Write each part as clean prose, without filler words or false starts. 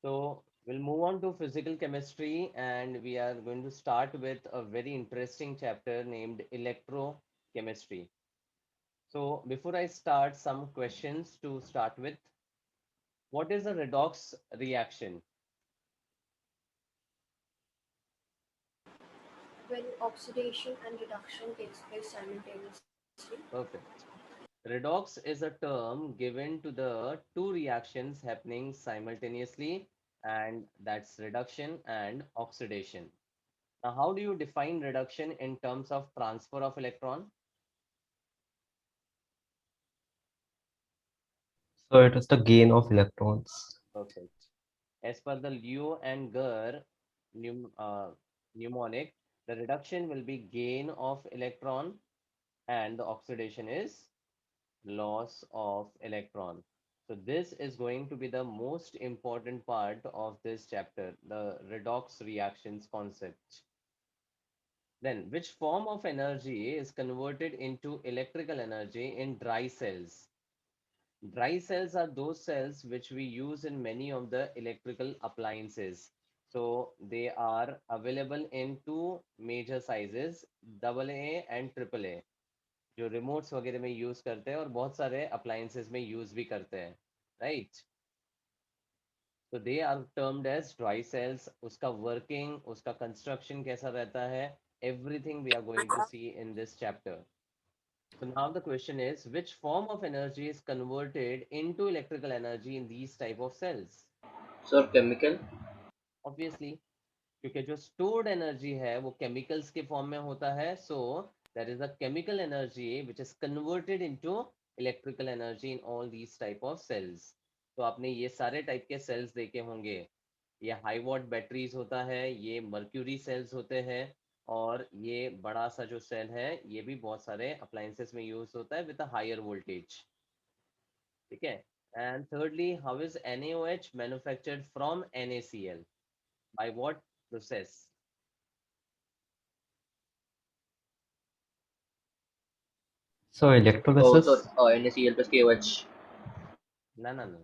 So we'll move on to physical chemistry, and we are going to start with a very interesting chapter named electrochemistry. So before I start, some questions to start with. What is a redox reaction? when oxidation and reduction takes place simultaneously. Perfect. Redox is a term given to the two reactions happening simultaneously, and that's reduction and oxidation. Now, how do you define reduction in terms of transfer of electron? So it is the gain of electrons. Perfect. As per the Liu and Ger mnemonic, the reduction will be gain of electron and the oxidation is loss of electron. So this is going to be the most important part of this chapter, the redox reactions concept. Then, which form of energy is converted into electrical energy in dry cells? Dry cells are those cells which we use in many of the electrical appliances. So they are available in two major sizes, AA and AAA, जो remotes वगैरह में use करते हैं और बहुत सारे appliances में use भी करते हैं, राइट? तो they are termed as dry cells. उसका वर्किंग, उसका कंस्ट्रक्शन कैसा रहता है, everything we are going to see in this chapter. So now the question is, which form of energy is converted into electrical energy in these type of cells? Sir, chemical. Obviously, क्योंकि जो stored energy है वो chemicals के form में होता है. So there is a chemical energy which is converted into electrical energy in all these type of cells. तो आपने ये सारे टाइप के सेल्स देखे होंगे. ये हाई वॉट बैटरीज होता है, ये मर्क्यूरी सेल्स होते हैं, और ये बड़ा सा जो सेल है ये भी बहुत सारे अप्लायंसेस में यूज होता है विद अ हायर वोल्टेज. ठीक है. And thirdly, how is NaOH manufactured from NaCl? By what process? So Oh, sorry. electrolysis. NaCl plus KOH. No, no, no.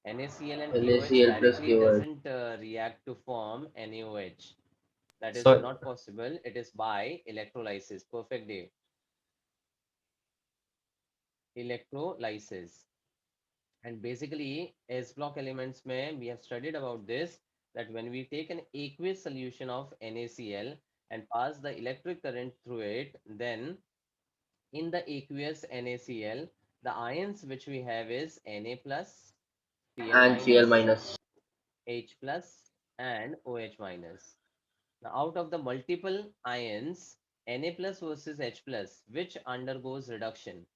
NaCl and KOH NaCl plus directly KOH. doesn't react to form NaOH. That is So not possible. It is by electrolysis. Perfect day. Electrolysis. And basically, S block elements mein, we have studied about this, that when we take an aqueous solution of NaCl and pass the electric current through it, then in the aqueous NaCl, the ions which we have is Na plus, Cl And Cl minus, minus. H plus, and OH minus. Now, out of the multiple ions, Na plus versus H plus, which undergoes reduction?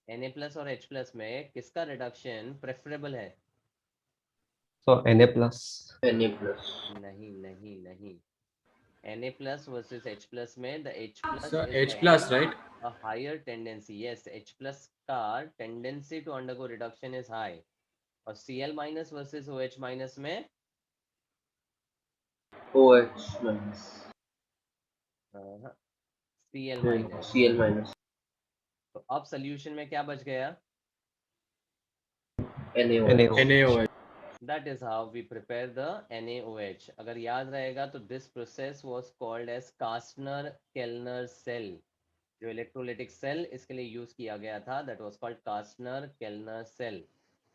Na plus और H plus में किसका reduction preferable है? so Na plus. Na plus. नहीं नहीं नहीं. Na plus versus H plus में the H plus So is H plus, having right? a higher tendency. Yes, H plus का tendency to undergo reduction is high. और Cl minus versus OH minus में OH minus. Cl And minus. Cl minus. तो अब solution में क्या बच गया? NaOH. NaOH. NaOH. That is how we prepare the NaOH. अगर याद रहेगा तो this process was called as Kastner-Kellner cell. जो इलेक्ट्रोलिटिक सेल इसके लिए यूज किया गया था, that was called Kastner-Kellner cell.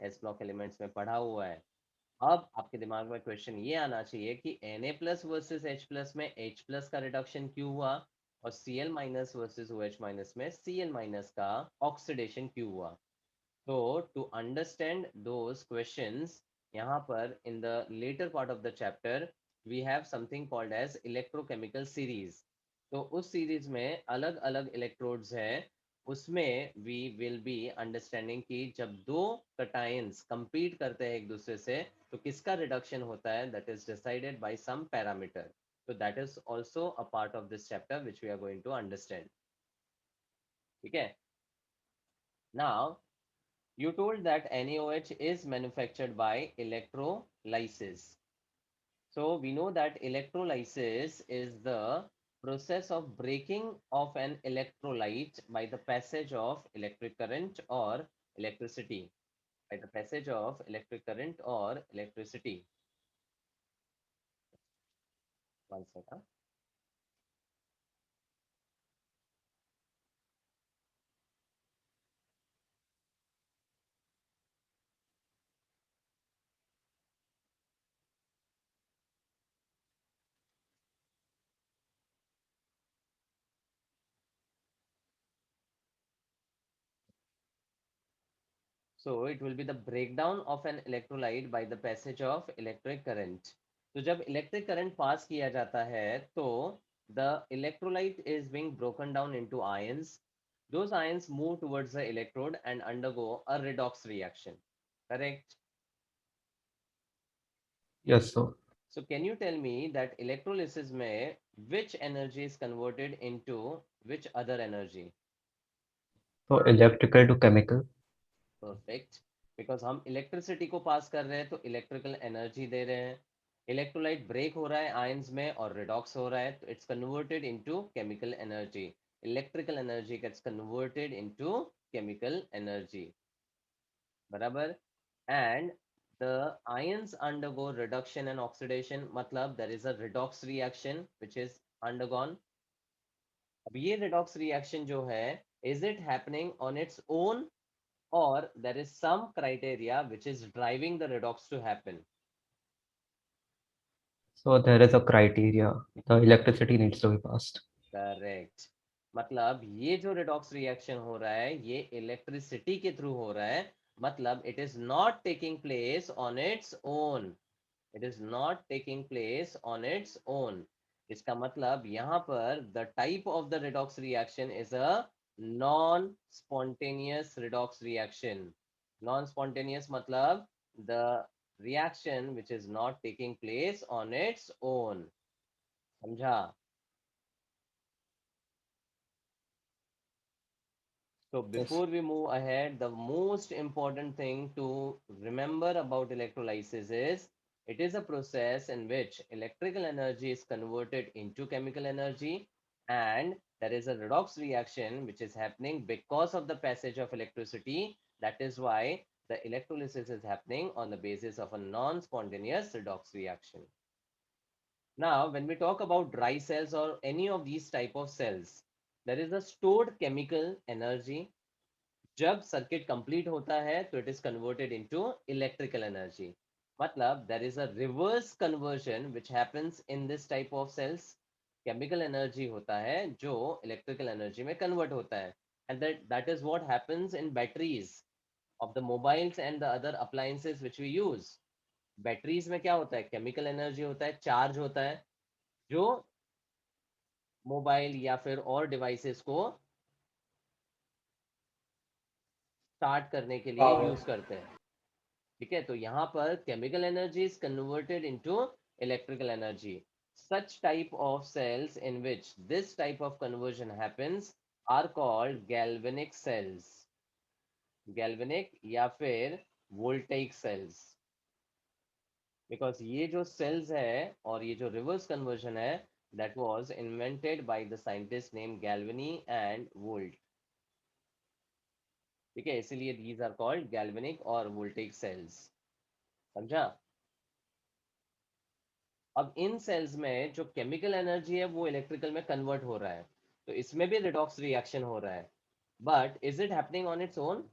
S block elements में पढ़ा हुआ है. अब आपके दिमाग में क्वेश्चन ये आना चाहिए कि Na plus versus H plus में H प्लस का रिडक्शन क्यों हुआ, और Cl minus versus OH minus में Cl माइनस का ऑक्सीडेशन क्यों हुआ. So to understand those questions, यहाँ पर in the later part of the chapter, we have something called as electrochemical series. तो उस सीरीज में अलग अलग इलेक्ट्रोड्स हैं, उसमें we will be understanding कि जब दो कटायंस compete करते हैं एक दूसरे से तो किसका रिडक्शन होता है, that is decided by some parameter. So that is also a part of this chapter which we are going to understand. ठीक है. Now you told that NaOH is manufactured by electrolysis. So we know that electrolysis is the process of breaking of an electrolyte by the passage of electric current or electricity. By the passage of electric current or electricity. One second. So it will be the breakdown of an electrolyte by the passage of electric current. तो जब electric current pass किया जाता है तो the electrolyte is being broken down into ions. Those ions move towards the electrode and undergo a redox reaction. Correct? Yes, sir. So can you tell me that electrolysis में which energy is converted into which other energy? So electrical to chemical. Perfect because हम electricity को पास कर रहे हैं तो electrical energy दे रहे हैं electrolyte break हो रहा है आयंस में और रिडॉक्स हो रहा है तो it's converted into chemical energy electrical energy gets converted into chemical energy बराबर and the ions undergo reduction and oxidation मतलब there is a redox reaction which is undergone अब ये redox reaction जो है is it happening on its own or there is some criteria which is driving the redox to happen. So there is a criteria. The electricity needs to be passed. Correct. मतलब ये जो redox reaction हो रहा है ये electricity के through हो रहा है मतलब it is not taking place on its own. It is not taking place on its own. इसका मतलब यहाँ पर the type of the redox reaction is a non-spontaneous redox reaction. Non-spontaneous मतलब the reaction which is not taking place on its own. समझा? So Yes. before we move ahead, the most important thing to remember about electrolysis is it is a process in which electrical energy is converted into chemical energy and there is a redox reaction which is happening because of the passage of electricity. That is why the electrolysis is happening on the basis of a non-spontaneous redox reaction. Now, when we talk about dry cells or any of these type of cells, there is a stored chemical energy. जब circuit complete होता है तो it is converted into electrical energy मतलब there is a reverse conversion which happens in this type of cells chemical energy होता है जो electrical energy में convert होता है and that is what happens in batteries of the mobiles and the other appliances which we use batteries में क्या होता है केमिकल एनर्जी होता है चार्ज होता है जो मोबाइल या फिर और डिवाइसेस को स्टार्ट करने के लिए यूज करते हैं ठीक है तो यहाँ पर chemical energy is converted into electrical energy such type of cells in which this type of conversion happens are called galvanic cells galvanic या फिर voltaic cells because ये जो cells है और ये जो reverse conversion है that was invented by the scientist named Galvani and Volt ठीक है इसीलिए these are called galvanic और voltaic cells समझा अब इन सेल्स में जो केमिकल एनर्जी है वो इलेक्ट्रिकल में कन्वर्ट हो रहा है तो इसमें भी रिडॉक्स रिएक्शन हो रहा है but is it happening on its own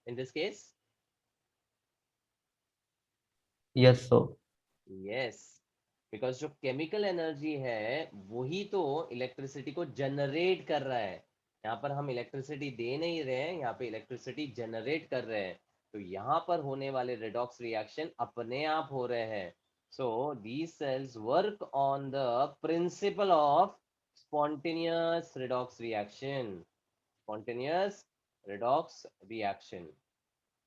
in this case Yes, sir. Yes because जो केमिकल एनर्जी है वही तो इलेक्ट्रिसिटी को जनरेट कर रहा है यहाँ पर हम इलेक्ट्रिसिटी दे नहीं रहे हैं यहाँ पे इलेक्ट्रिसिटी जनरेट कर रहे हैं तो यहाँ पर होने वाले रिडॉक्स रिएक्शन अपने आप हो रहे हैं so these cells work on the principle of spontaneous redox reaction spontaneous redox reaction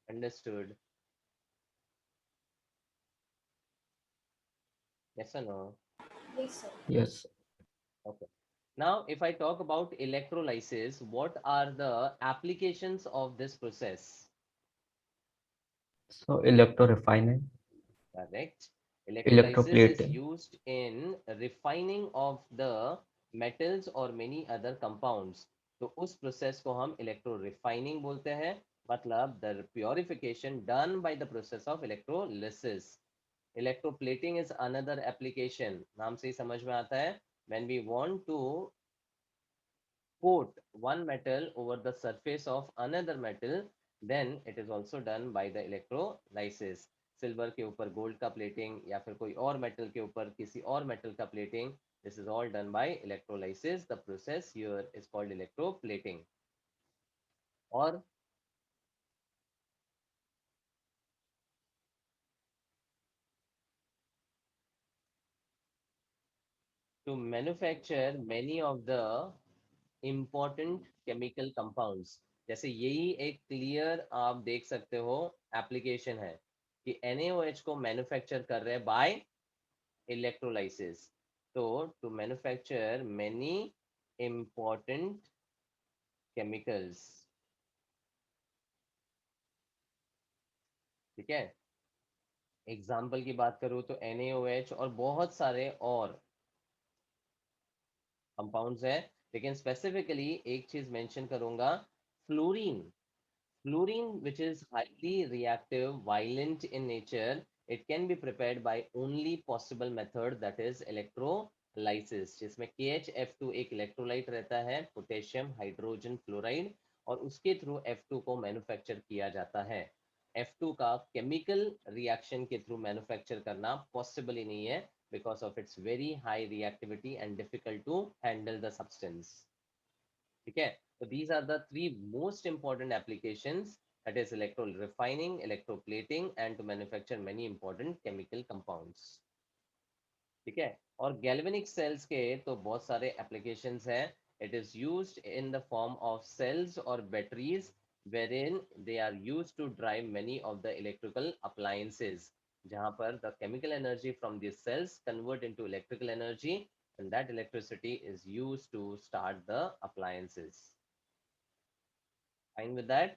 understood yes or no Yes, sir. Yes. okay now if I talk about electrolysis what are the applications of this process So electrorefining, correct electrolysis is electroplating. used in refining of the metals और many other compounds, तो उस process को हम electro refining बोलते हैं, मतलब the purification done by the process of electrolysis. Electroplating is another application, नाम से ही समझ में आता है. When we want to coat one metal over the surface of another metal, then it is also done by the electrolysis. Silver के ऊपर gold का प्लेटिंग या फिर कोई और मेटल के ऊपर किसी और मेटल का plating, this is all done by electrolysis. The process here is called electroplating. और to manufacture many of the important chemical compounds, जैसे यही एक क्लियर आप देख सकते हो एप्लीकेशन है कि NaOH को मैन्युफैक्चर कर रहे हैं बाय इलेक्ट्रोलाइसिस. तो to manufacture many important chemicals, ठीक है. एग्जाम्पल की बात करूँ तो NaOH और बहुत सारे और कंपाउंड्स है, लेकिन स्पेसिफिकली एक चीज मेंशन करूंगा, fluorine. Fluorine, which is highly reactive, violent in nature, it can be prepared by only possible method, that is electrolysis, जिसमें KHF2 एक इलेक्ट्रोलाइट रहता है, पोटेशियम हाइड्रोजन फ्लोराइड, और उसके थ्रू F2 को मैन्युफैक्चर किया जाता है. F2 का केमिकल रिएक्शन के थ्रू मैन्युफैक्चर करना पॉसिबल ही नहीं है, because of its very high reactivity and difficult to handle the substance. ठीक है. So these are the three most important applications, that is electro refining, electroplating, and to manufacture many important chemical compounds. ठीक है. और galvanic cells के तो बहुत सारे applications हैं. It is used in the form of cells or batteries wherein they are used to drive many of the electrical appliances, जहाँ पर the chemical energy from these cells convert into electrical energy, and that electricity is used to start the appliances. Fine with that?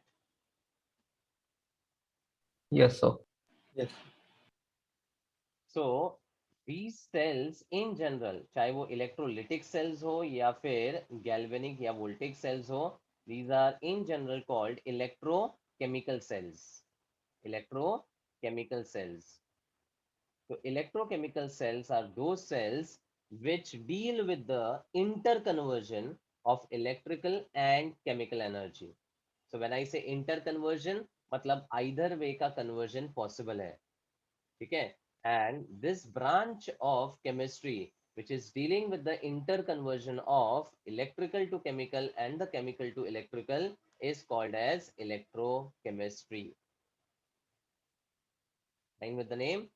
Yes, sir. Yes. So these cells in general, चाहे वो electrolytic cells हो या फिर galvanic या voltaic cells हो, these are in general called electrochemical cells. Electrochemical cells. So electrochemical cells are those cells which deal with the interconversion of electrical and chemical energy. So when I say interconversion, मतलब either way का conversion possible है. ठीक है. And this branch of chemistry which is dealing with the interconversion of electrical to chemical and the chemical to electrical is called as electrochemistry. Line with the name.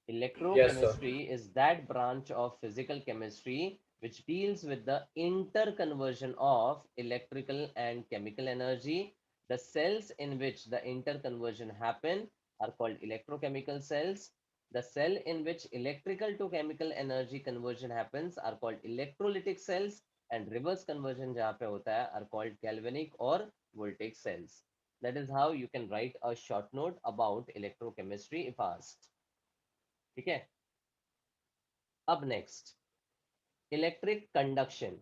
Yes, sir. Electrochemistry is that branch of physical chemistry which deals with the interconversion of electrical and chemical energy. The cells in which the interconversion happen are called electrochemical cells. The cell in which electrical to chemical energy conversion happens are called electrolytic cells, and reverse conversion जहाँ पे होता है are called galvanic or voltaic cells. That is how you can write a short note about electrochemistry if asked. ठीक है. अब next, electric conduction.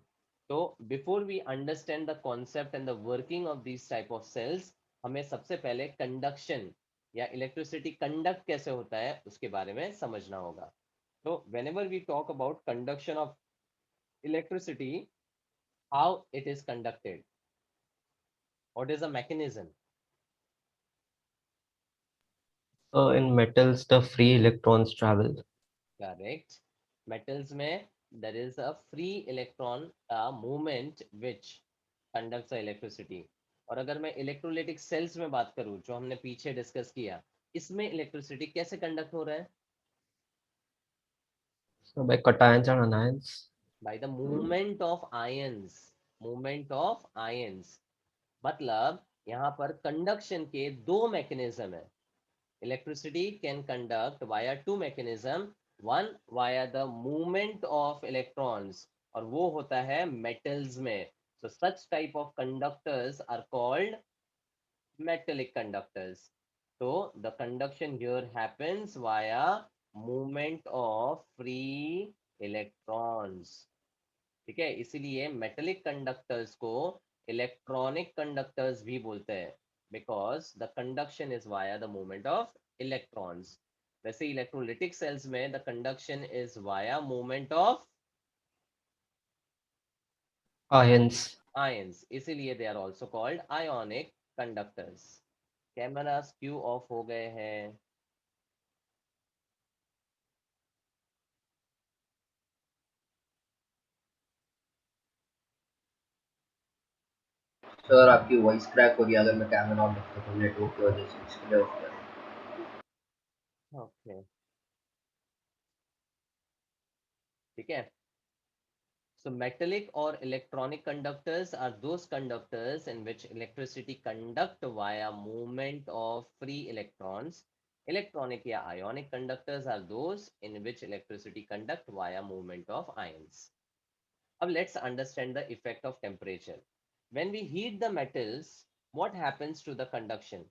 तो before we understand the concept and the working of this type of cells, हमें सबसे पहले conduction या electricity conduct कैसे होता है उसके बारे में समझना होगा. तो whenever we talk about conduction of electricity, how it is conducted, what is the mechanism? In metals, the free electrons travel. Correct. Metals में there is a free electron movement which conducts the electricity. और अगर मैं electrolytic sales में बात करूं जो हमने पीछे डिस्कस किया, इसमें इलेक्ट्रिसिटी कैसे कंडक्ट हो रहा है? So by cations and anions. By the movement of ions. Movement of ions मतलब यहाँ पर कंडक्शन के दो मैकेनिज्म है. Electricity can conduct via two mechanism. One via the movement of electrons, और वो होता है metals में. So such type of conductors are called metallic conductors. So the conduction here happens via movement of free electrons. ठीक है, इसीलिए metallic conductors को electronic conductors भी बोलते हैं, because the conduction is via the movement of electrons. वैसे electrolytic cells में the conduction is via movement of ions. Ions, इसीलिए they are also called ionic conductors. Cameras क्यों ऑफ हो गए हैं? सर आपकी वॉइस क्रैक हो रही है अगर मैं कैमरा ऑन रखता हूँ नेटवर्क की वजह से, इसके लिए ऑफ कर। ओके, ठीक है। So metallic or electronic conductors are those conductors in which electricity conduct via movement of free electrons. Electronic या ionic conductors are those in which electricity conduct via movement of ions. Now let's understand the effect of temperature. When we heat the metals, what happens to the conduction?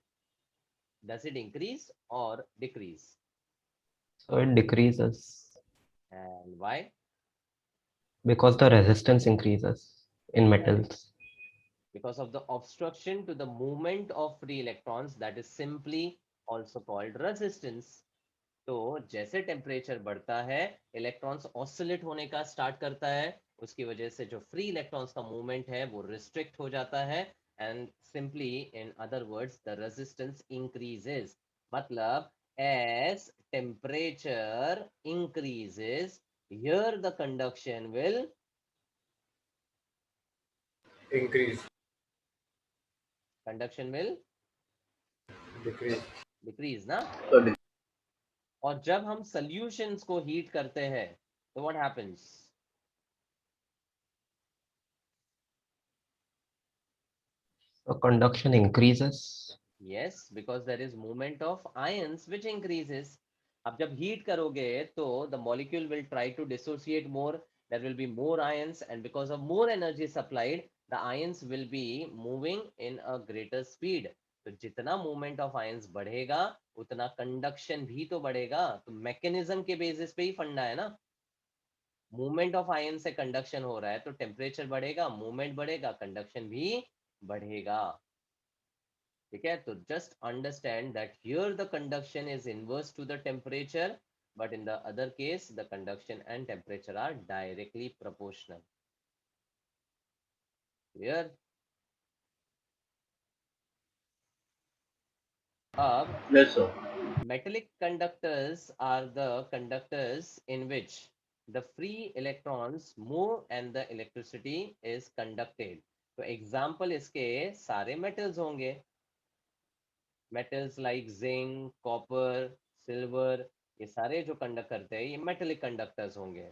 Does it increase or decrease? So it decreases And why? because the resistance increases in metals. Because of the obstruction to the movement of free electrons, that is simply also called resistance. तो जैसे temperature बढ़ता है, electrons oscillate होने का start करता है, उसकी वजह से जो फ्री इलेक्ट्रॉन्स का मूवमेंट है वो रिस्ट्रिक्ट हो जाता है, and simply in other words the resistance increases. मतलब as temperature increases, here the conduction will increase, decrease, decrease ना। So और जब हम सॉल्यूशंस को हीट करते हैं तो what happens? So conduction increases. Yes, because there is movement of ions which increases. अब जब हीट करोगे तो the molecule will try to dissociate more, there will be more ions, and because of more energy supplied the ions will be moving in a greater speed. तो जितना movement of ions बढ़ेगा उतना conduction भी तो बढ़ेगा। तो mechanism के basis पे ही फंडा है ना। मूवमेंट ऑफ आयन से कंडक्शन हो रहा है तो टेम्परेचर बढ़ेगा, मूवमेंट बढ़ेगा, कंडक्शन भी बढ़ेगा। ठीक है, तो just understand that here the conduction is inverse two the temperature, but in the other case the conduction and temperature are directly proportional. Clear? अब yes sir. metallic conductors are the conductors in which the free electrons move and the electricity is conducted. तो example इसके सारे metals होंगे, metals like zinc, copper, silver, ये सारे जो conduct करते हैं ये मेटेलिक कंडक्टर्स होंगे।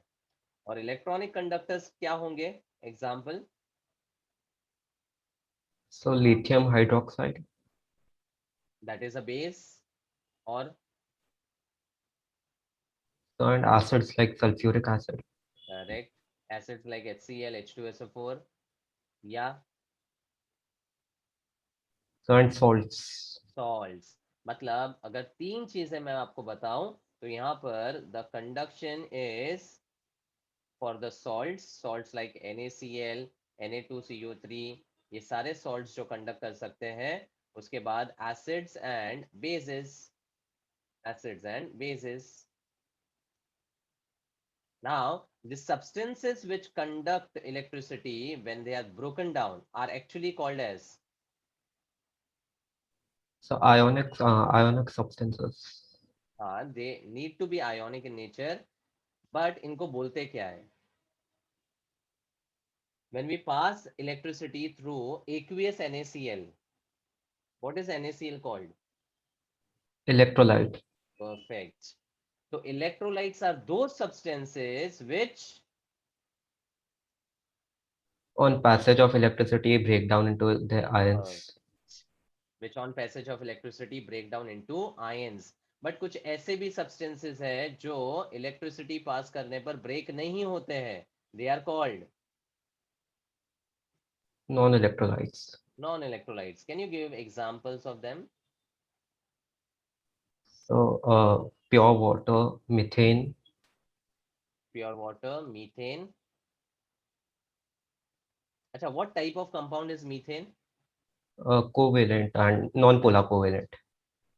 और इलेक्ट्रॉनिक कंडक्टर्स क्या होंगे? Example, So lithium hydroxide. That is a base. और So and acids like sulfuric acid. Correct, acids like HCl, H2SO4, या So and salts. सॉल्ट्स। मतलब अगर तीन चीजें मैं आपको बताऊं तो यहाँ पर the conduction is for the salts like NaCl, Na2CO3, ये सारे सॉल्ट्स जो कंडक्ट कर सकते हैं। उसके बाद acids and bases. Now, the substances which conduct electricity when they are broken down are actually called as, So ionic substances. they need to be ionic in nature, but इनको बोलते क्या है? When we pass electricity through aqueous NaCl, what is NaCl called? Electrolyte. Perfect. So electrolytes are those substances which On passage of electricity break down into the uh, ions. on passage of electricity break down into ions. But कुछ ऐसे भी substances है जो electricity pass करने पर break नहीं होते हैं, they are called Non-electrolytes. Non electrolytes. Can you give examples of them? So pure water, methane, pure water, methane, अच्छा, what type of compound is methane? Covalent and non-polar covalent.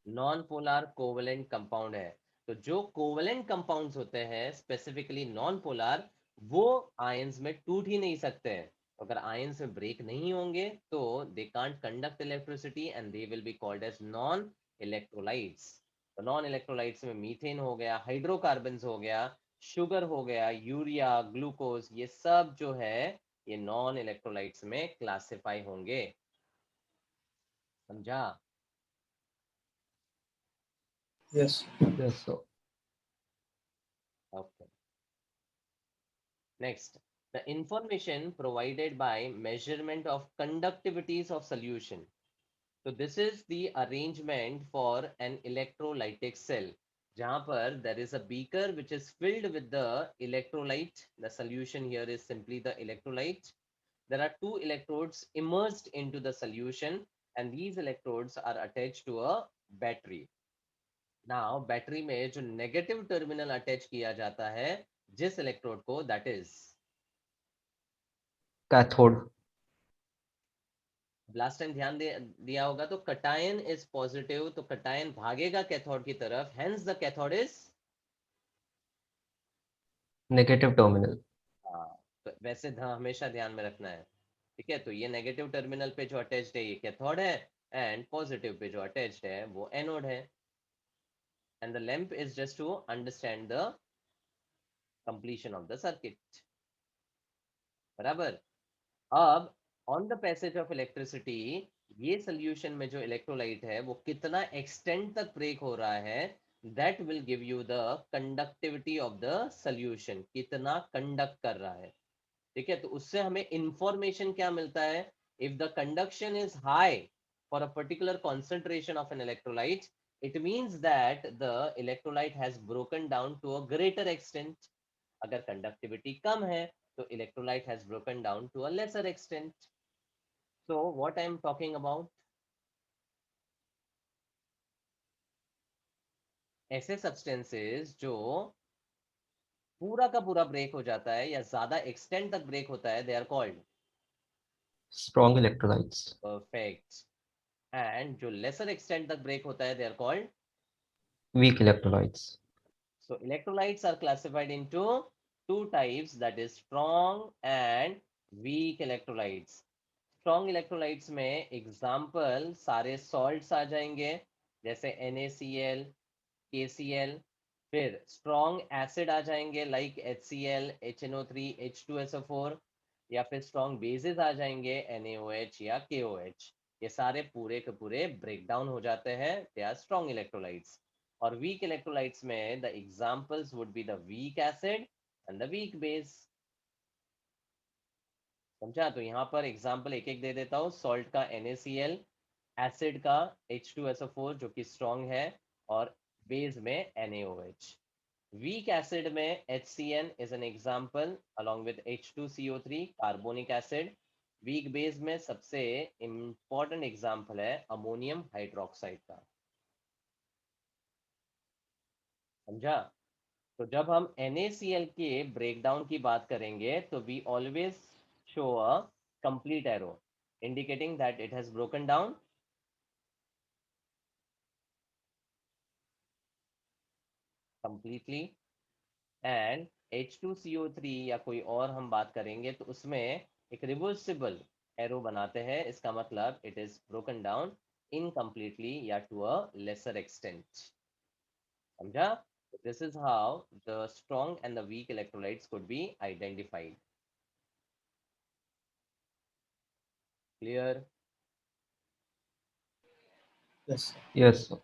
Non polar covalent compound है। तो जो covalent compounds होते हैं specifically non polar, वो ions में टूट ही नहीं सकते हैं। अगर आयंस में ब्रेक नहीं होंगे तो they can't conduct electricity and they will be called as non electrolytes. तो नॉन इलेक्ट्रोलाइट्स में मीथेन हो गया, हाइड्रोकार्बन्स हो गया, शुगर हो गया, यूरिया, ग्लूकोज, ये सब जो है ये नॉन इलेक्ट्रोलाइट्स में क्लासिफाई होंगे। समझा? Yes. Yes, sir. Okay. Next, the information provided by measurement of conductivities of solution. So this is the arrangement for an electrolytic cell. जहाँ पर there is a beaker which is filled with the electrolyte. The solution here is simply the electrolyte. There are two electrodes immersed into the solution and these electrodes are attached to a battery. Now battery में जो negative terminal attach किया जाता है जिस electrode को, that is Cathode. Last time ध्यान दिया होगा तो कटायन इज पॉजिटिव, तो कटायन भागेगा कैथोड की तरफ, hence the cathode is Negative terminal. तो वैसे हमेशा ध्यान में रखना है। ठीक है, तो ये नेगेटिव टर्मिनल पे जो अटैच्ड है ये कैथोड है एंड पॉजिटिव पे जो अटैच्ड है वो एनोड है। And the lamp is just to understand the completion of the circuit. बराबर। अब on the passage of electricity ये सोल्यूशन में जो इलेक्ट्रोलाइट है वो कितना एक्सटेंड तक ब्रेक हो रहा है, that will give you the conductivity of the solution, कितना कंडक्ट कर रहा है। ठीक है, तो उससे हमें इंफॉर्मेशन क्या मिलता है? If the conduction is high for a particular concentration of an electrolyte, it means that the electrolyte has broken down to a greater extent. अगर कंडक्टिविटी कम है तो electrolyte has broken down to a lesser extent. So what I am talking about, ऐसे substances जो पूरा का पूरा break हो जाता है या ज्यादा एक्सटेंट तक ब्रेक होता है, they are called Strong electrolytes. perfect, and जो lesser extent तक ब्रेक होता है they are called, Weak electrolytes. so electrolytes are classified into two types, that is strong and weak electrolytes. Strong electrolytes में example सारे salts आ जाएंगे, जैसे NaCl, KCl। फिर strong acid आ जाएंगे लाइक HCl, HNO3, H2SO4, या फिर स्ट्रॉन्ग बेसिस आ जाएंगे NaOH या KOH। ये सारे पूरे के पूरे ब्रेक डाउन हो जाते हैं, दे आर स्ट्रॉन्ग इलेक्ट्रोलाइट्स। और वीक इलेक्ट्रोलाइट्स में the examples would be the weak acid and the weak base. समझा? तो यहाँ पर एग्जाम्पल एक एक दे देता हूँ। सॉल्ट का NaCl, एसिड का H2SO4 जो कि स्ट्रॉन्ग है, और बेस में NaOH। वीक एसिड में HCN is an example along with H2CO3 carbonic acid. Weak base में सबसे इंपॉर्टेंट एग्जाम्पल है अमोनियम हाइड्रोक्साइड का। समझा? तो जब हम NaCl के ब्रेकडाउन की बात करेंगे तो we always show a complete arrow indicating that it has broken down completely, and H2CO3 या कोई और हम बात करेंगे तो उसमें एक रिवर्सिबल एरो बनाते हैं, इसका मतलब it is broken down incompletely या to a lesser extent। समझा? This is how the strong and the weak electrolytes could be identified. Clear? Yes. Yes, sir.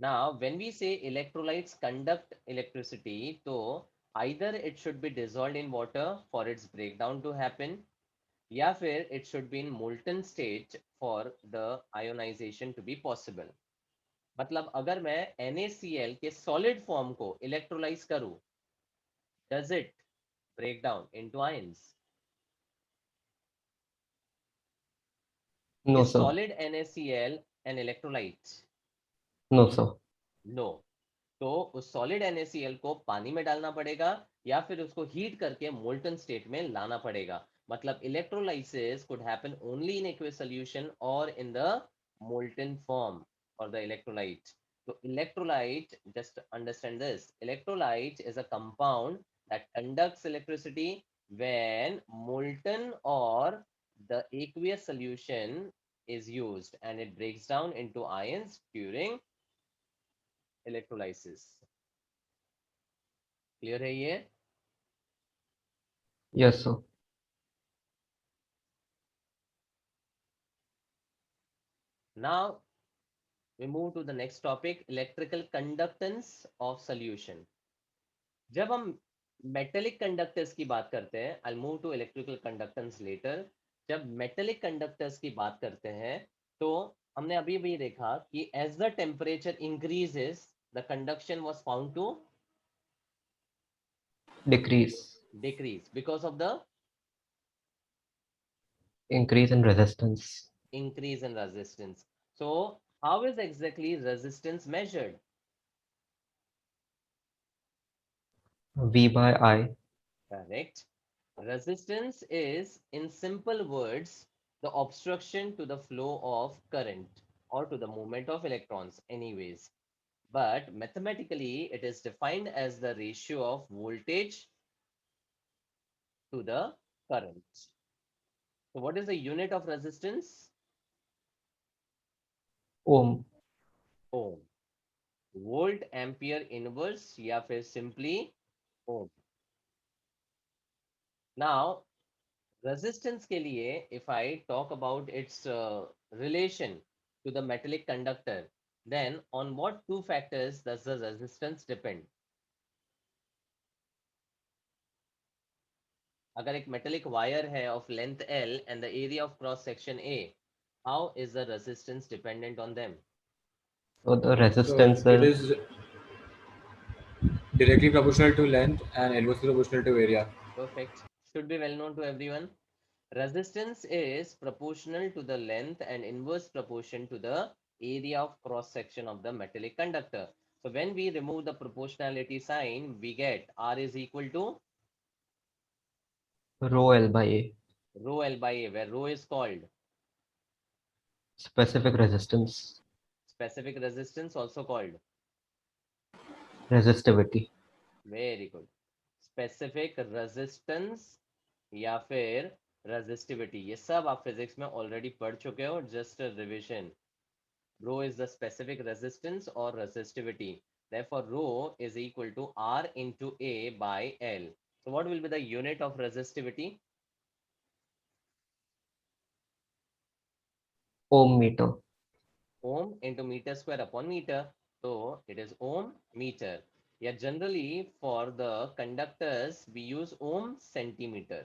Now, when we say electrolytes conduct electricity, so either it should be dissolved in water for its breakdown to happen, या फिर it should be in molten state for the ionization to be possible। मतलब अगर मैं NaCl के solid form को electrolyze करूं, does it break down into ions? No, Is sir. solid NaCl an electrolyte? No, sir. No। तो उस solid NaCl को पानी में डालना पड़ेगा या फिर उसको हीट करके मोल्टन स्टेट में लाना पड़ेगा। मतलब electrolysis could happen only in aqueous solution or in the molten form for the electrolyte. So electrolyte, just understand this, electrolyte is a compound that conducts electricity when molten or the aqueous solution is used, and it breaks down into ions during electrolysis. Clear है ये? Yes, sir. Now we move to the next topic, electrical conductance of solution. जब हम metallic conductors की बात करते हैं, I'll move to electrical conductance later. जब metallic conductors की बात करते हैं तो हमने अभी भी देखा कि as the temperature increases the conduction was found to Decrease. decrease because of the Increase in resistance. increase in resistance. So how is exactly resistance measured? V by I. Correct. Resistance is, in simple words, the obstruction to the flow of current or to the movement of electrons anyways. But mathematically, it is defined as the ratio of voltage to the current. So what is the unit of resistance? Ohm. Ohm. Volt ampere inverse या फिर simply ohm. Now, resistance के लिए, if I talk about its relation to the metallic conductor, then on what two factors does the resistance depend? अगर एक metallic wire है of length L and the area of cross section A, how is the resistance dependent on them? So the So resistance it is is directly proportional to length and inversely proportional to area. Perfect. Should be well known to everyone. Resistance is proportional to the length and inverse proportion to the area of cross section of the metallic conductor. So when we remove the proportionality sign, we get R is equal to rho L by A. rho L by A, where rho is called Specific resistance. specific resistance, also called. Resistivity. Very good. Specific resistance या फिर resistivity, ये सब आप physics में already पढ़ चुके हो. Just revision. Rho is the specific resistance or resistivity. Therefore, rho is equal to R into A by L. So what will be the unit of resistivity? Ohm meter. Ohm into meter square upon meter. So it is ohm meter. Yeah, generally for the conductors, we use ohm centimeter.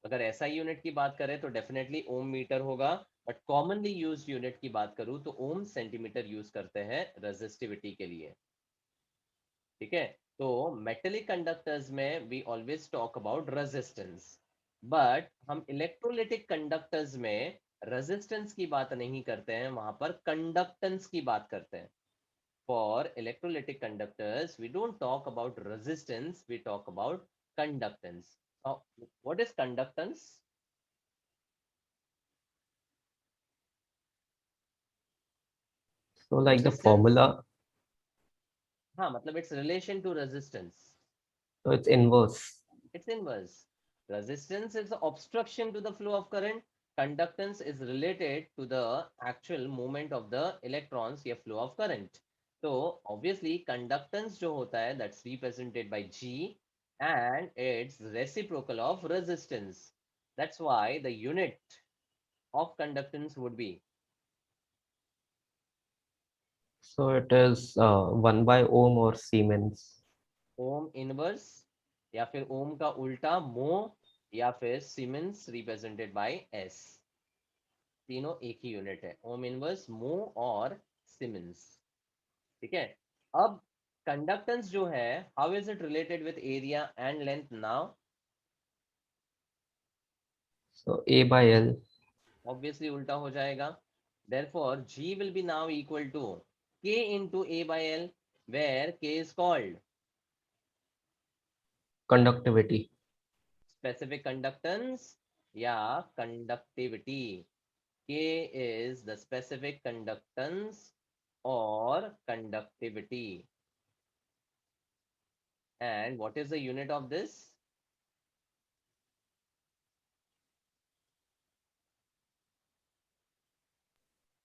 अगर SI unit की बात करें तो definitely ओम metre होगा, but commonly use unit की बात करूं तो ओम सेंटीमीटर यूज करते हैं रेजिस्टिविटी के लिए. ठीक है, तो मेटेलिक कंडक्टर्स में we always talk about resistance, but हम इलेक्ट्रोलिटिक कंडक्टर्स में रेजिस्टेंस की बात नहीं करते हैं, वहां पर कंडक्टेंस की बात करते हैं. For electrolytic conductors we don't talk about resistance, we talk about conductance. What is conductance? So like the Resistance. formula. हाँ, मतलब it's relation to resistance. So it's inverse. It's inverse. Resistance is the obstruction to the flow of current. Conductance is related to the actual movement of the electrons या flow of current. So obviously conductance जो होता है, that's represented by G, and it's reciprocal of resistance. That's why the unit of conductance would be So it is 1 by ohm or Siemens. Ohm inverse या फिर ओम का उल्टा मो या फिर सीमेंस रिप्रेजेंटेड बाय एस. तीनों एक ही यूनिट है, ओम इनवर्स, मो और सीमेंस. ठीक है, अब कंडक्टेंस जो है, how is it related with area and length now? So A by L. Obviously उल्टा हो जाएगा. Therefore G will be now equal to K into A by L, where K is called Conductivity. specific conductance या conductivity. K is the specific conductance or conductivity. And what is the unit of this?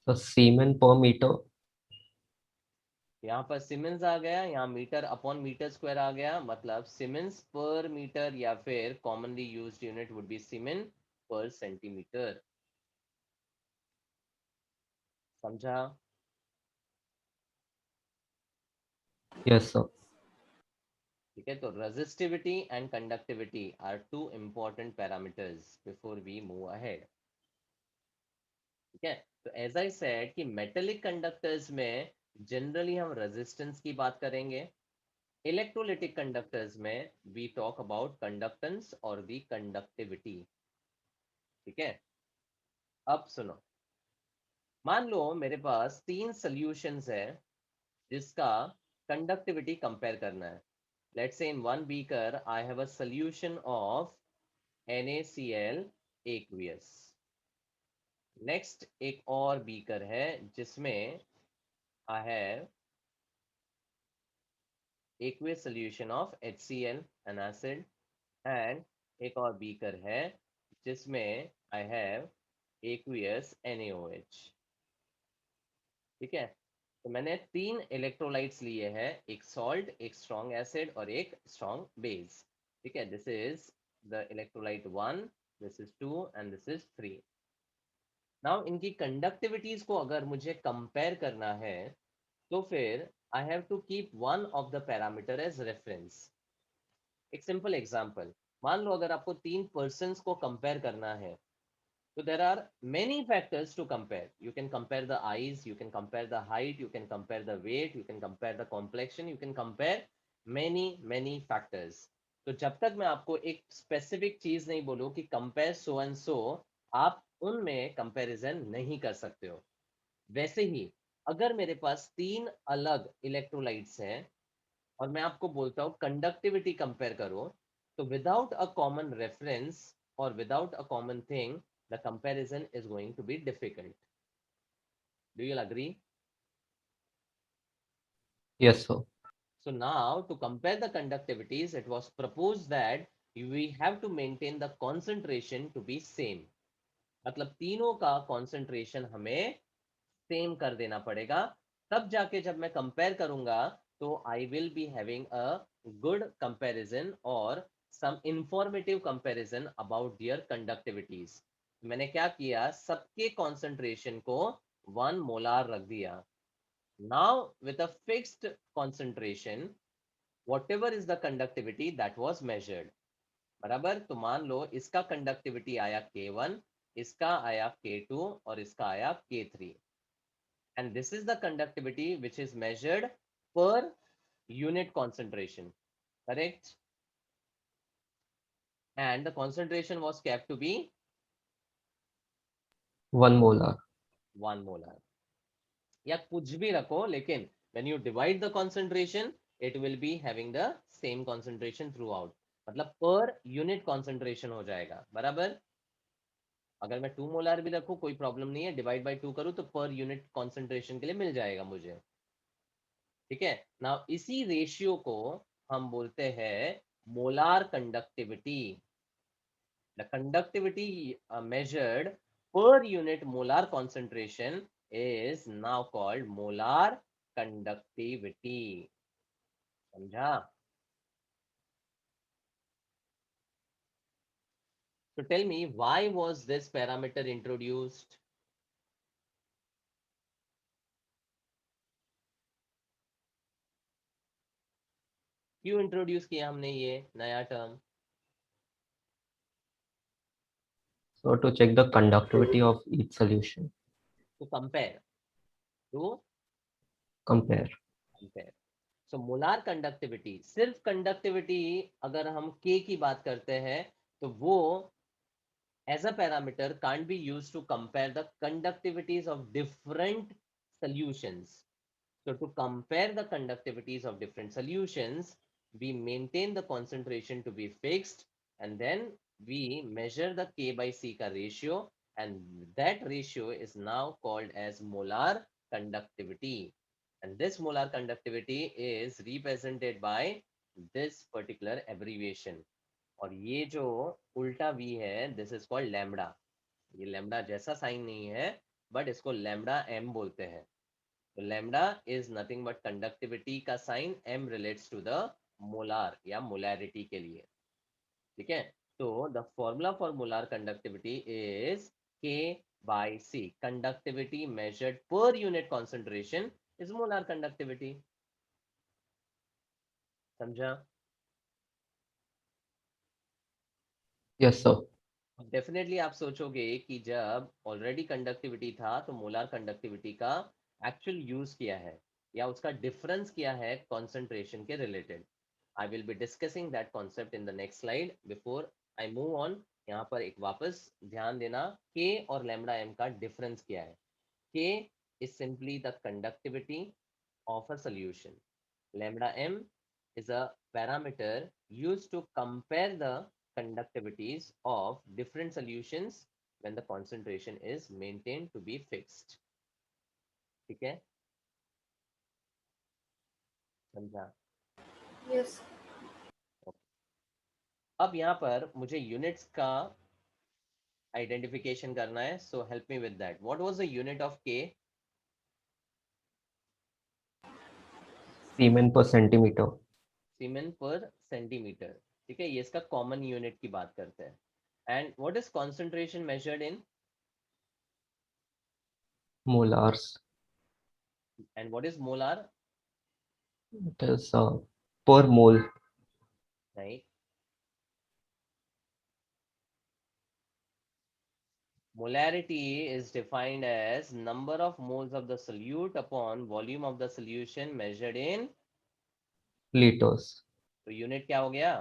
So Siemens per meter. यहाँ पर siemens आ गया, यहाँ metre upon metre square आ गया, मतलब siemens per metre या फिर commonly used unit would be siemen per centimetre. समझा? Yes, sir. ठीक है, तो resistivity and conductivity are two important parameters before we move ahead. ठीक है, तो एज आई सेड कि मेटेलिक कंडक्टर्स में जनरली हम रेजिस्टेंस की बात करेंगे. इलेक्ट्रोलिटिक कंडक्टर्स में वी टॉक अबाउट कंडक्टेंस और दी कंडक्टिविटी. ठीक है, अब सुनो, मान लो मेरे पास 3 सॉल्यूशंस है जिसका कंडक्टिविटी कंपेयर करना है. Let's say in one beaker I have a solution of NaCl aqueous. Next एक और बीकर है जिसमें I have aqueous solution of HCl an acid, and एक और बीकर है जिसमें आई हैव aqueous NaOH. ठीक है, तो मैंने 3 इलेक्ट्रोलाइट्स लिए हैं, एक सॉल्ट, एक स्ट्रॉन्ग एसिड और एक स्ट्रॉन्ग बेस. ठीक है, this is the electrolyte 1, this is 2 and this is 3. Now इनकी कंडक्टिविटीज को अगर मुझे कंपेयर करना है तो फिर I have to keep one of the parameter as reference. एक सिंपल एग्जांपल, मान लो अगर आपको 3 पर्सन्स को कंपेयर करना है, so there are many factors to compare. You can compare the eyes, you can compare the height, you can compare the weight, you can compare the complexion, you can compare many factors. तो जब तक मैं आपको एक specific चीज नहीं बोलूं कि कंपेयर सो एंड सो, आप उनमें कंपैरिजन नहीं कर सकते हो. वैसे ही अगर मेरे पास 3 अलग इलेक्ट्रोलाइट्स हैं और मैं आपको बोलता हूँ कंडक्टिविटी कंपेयर करो, तो विदाउट अ कॉमन रेफरेंस और without a common thing the comparison is going to be difficult. Do you agree? Yes, sir. So now to compare the conductivities, it was proposed that we have to maintain the concentration to be same. मतलब तीनों का concentration हमें same कर देना पड़ेगा, तब जाके जब मैं compare करूंगा तो I will be having a good comparison or some informative comparison about their conductivities. मैंने क्या किया, सबके कॉन्सेंट्रेशन को 1 मोलार रख दिया. Now with a fixed concentration whatever is the conductivity that was measured. बराबर, तो मान लो इसका कंडक्टिविटी आया K1, इसका आया K2 और इसका आया K3, and this is the conductivity which is measured per unit concentration. Correct? And the concentration was kept to be 1 molar. 1 molar या कुछ भी रखो, लेकिन when you divide the concentration it will be having the same concentration throughout. मतलब per unit concentration हो जाएगा. बराबर, अगर मैं 2 मोलर भी रखूं कोई प्रॉब्लम नहीं है, डिवाइड बाय 2 करूं तो पर यूनिट concentration के लिए मिल जाएगा मुझे. ठीक है, नाउ इसी रेशियो को हम बोलते हैं molar conductivity. The conductivity measured per unit molar concentration is now called molar conductivity. समझा? So tell me, why was this parameter introduced? क्यों इंट्रोड्यूस किया हमने ये नया term? So to check the conductivity of each solution. To compare. To Compare. compare. So molar conductivity, सिर्फ conductivity अगर हम K की बात करते हैं तो वो as a parameter can't be used to compare the conductivities of different solutions. So to compare the conductivities of different solutions, we maintain the concentration to be fixed and then we measure the K by C का ratio, and that ratio is now called as molar conductivity. And this molar conductivity is represented by this particular abbreviation. और ये जो उल्टा V है, this is called lambda. ये lambda जैसा sign नहीं है, बट इसको लैम्डा एम बोलते हैं. तो lambda is nothing but conductivity का sign, M relates to the molar या मोलैरिटी के लिए. ठीक है. तो the formula for molar conductivity is K by C. Conductivity measured per unit concentration is molar conductivity. समझा? Yes, sir. डेफिनेटली आप सोचोगे कि जब ऑलरेडी कंडक्टिविटी था तो मोलार कंडक्टिविटी का एक्चुअल यूज किया है या उसका डिफरेंस किया है कॉन्सेंट्रेशन के related. I will be discussing that concept in the next slide. Before I move on, यहाँ पर एक वापस ध्यान देना, के और लैम्डा एम का डिफरेंस क्या है. के is simply the conductivity of a solution. Lambda m is a parameter used to compare the conductivities of different solutions when the concentration is maintained to be fixed. ठीक है? समझा? Yes. अब यहाँ पर मुझे यूनिट्स का आइडेंटिफिकेशन करना है, so help me with that. What was the unit of के? Siemens per centimeter. सीमेन पर सेंटीमीटर. ठीक है, ये इसका कॉमन यूनिट की बात करते हैं. And what is concentration measured in? Molars. And what is molar? It is per mole. Right. Molarity is defined as number of moles of the solute upon volume of the solution measured in. Liters. तो unit क्या हो गया?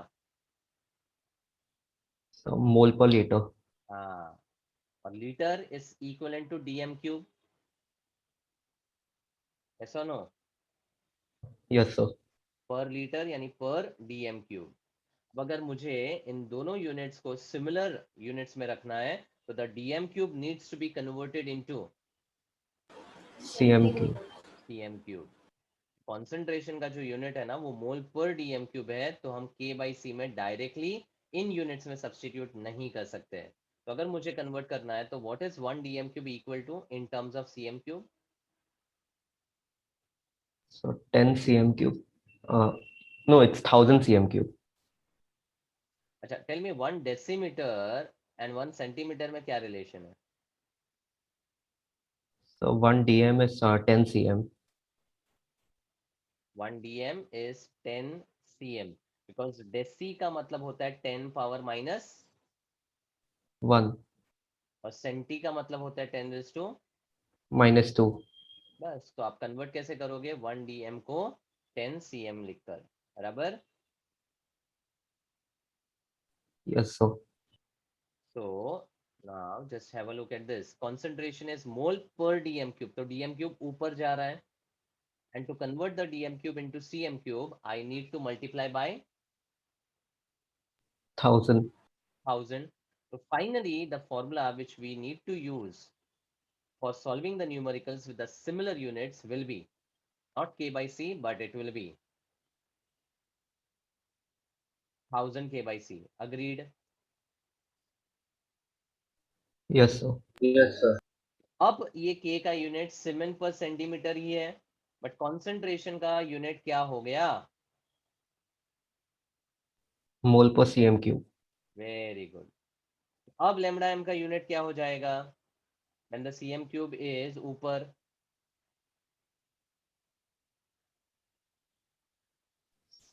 So mole per liter. हाँ. और litre is equivalent to dm cube. Yes और no? Yes, sir. Per litre यानी per DM cube. अब अगर मुझे इन दोनों यूनिट्स को सिमिलर यूनिट्स में रखना है तो the dm cube needs to be converted into CM cube. Cm cube. Concentration का जो यूनिट है ना वो मोल पर डीएम क्यूब है, तो हम के बाई सी में डायरेक्टली इन यूनिट्स में सब्सटीट्यूट नहीं कर सकते हैं. तो अगर मुझे कन्वर्ट करना है तो what is 1 dm cube equal to in terms of cm cube? So 10 cm cube. No, it's 1000 cm cube. अच्छा, tell me 1 decimetre and 1 centimetre में क्या रिलेशन है? So 1 dm is 10 cm. 1 dm is 10 cm because deci का मतलब होता है 10 power minus 1 और senti का मतलब होता है 10 रेज़ टू -2. बस. तो आप कन्वर्ट कैसे करोगे 1 dm को 10 cm लिखकर? बराबर. Yes, sir. So now just have a look at this. Concentration is mole per dm cube. तो dm cube ऊपर जा रहा है. And to convert the dm cube into cm cube, I need to multiply by 1000. 1000. So finally, the formula which we need to use for solving the numericals with the similar units will be not k by c, but it will be 1000 k by c. Agreed? Yes, sir. Yes, sir. अब ये k का unit सीमेन per centimetre ही है, but concentration का unit क्या हो गया? Mole per cm cube. Very good. अब lambda M का यूनिट क्या हो जाएगा when the CM cube is ऊपर?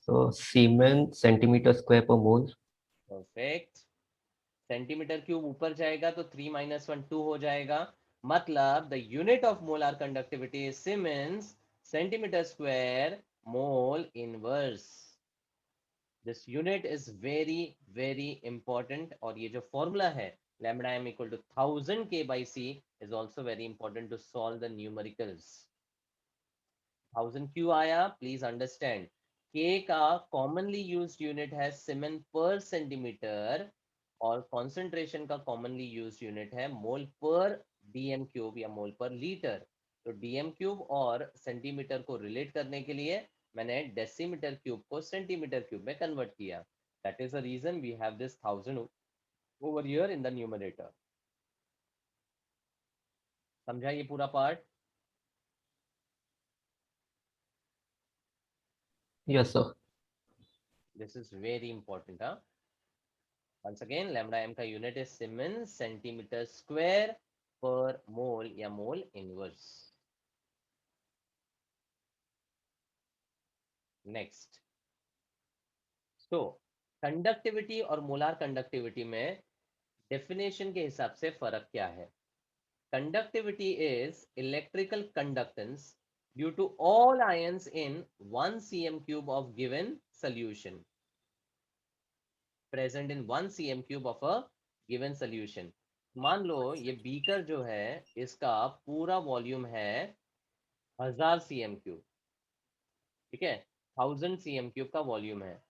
So Siemens centimeter square per mole. Perfect. Centimetre cube ऊपर जाएगा तो 3 - 1 2 हो जाएगा. मतलब the unit of molar conductivity is siemens centimetre square mole inverse. This unit is very very important. और ये जो फॉर्मूला है lambda m equal to 1000 k by c is also very important to solve the numericals. 1000 क्यों आया? Please understand. k का commonly used unit है सीमेन per centimetre और concentration का कॉमनली यूज यूनिट है मोल पर डीएम क्यूब या मोल पर लीटर। तो डीएम क्यूब और सेंटीमीटर को रिलेट करने के लिए मैंने डेसीमीटर क्यूब को सेंटीमीटर क्यूब में कन्वर्ट किया। That is the reason we have this 1000 over here in the numerator. समझा ये पूरा पार्ट? Yes, sir. This is very important. हाँ, once again lambda m का unit is Siemens centimetre square per mole या mole inverse. Next, तो conductivity और molar conductivity में डेफिनेशन के हिसाब से फर्क क्या है? Conductivity is electrical conductance due to all ions in 1 cm cube of given solution present in 1 cm cube of a given solution। मान लो ये बीकर जो है इसका पूरा वॉल्यूम है 1000 cm क्यूब, ठीक है, 1000 cm क्यूब का वॉल्यूम है,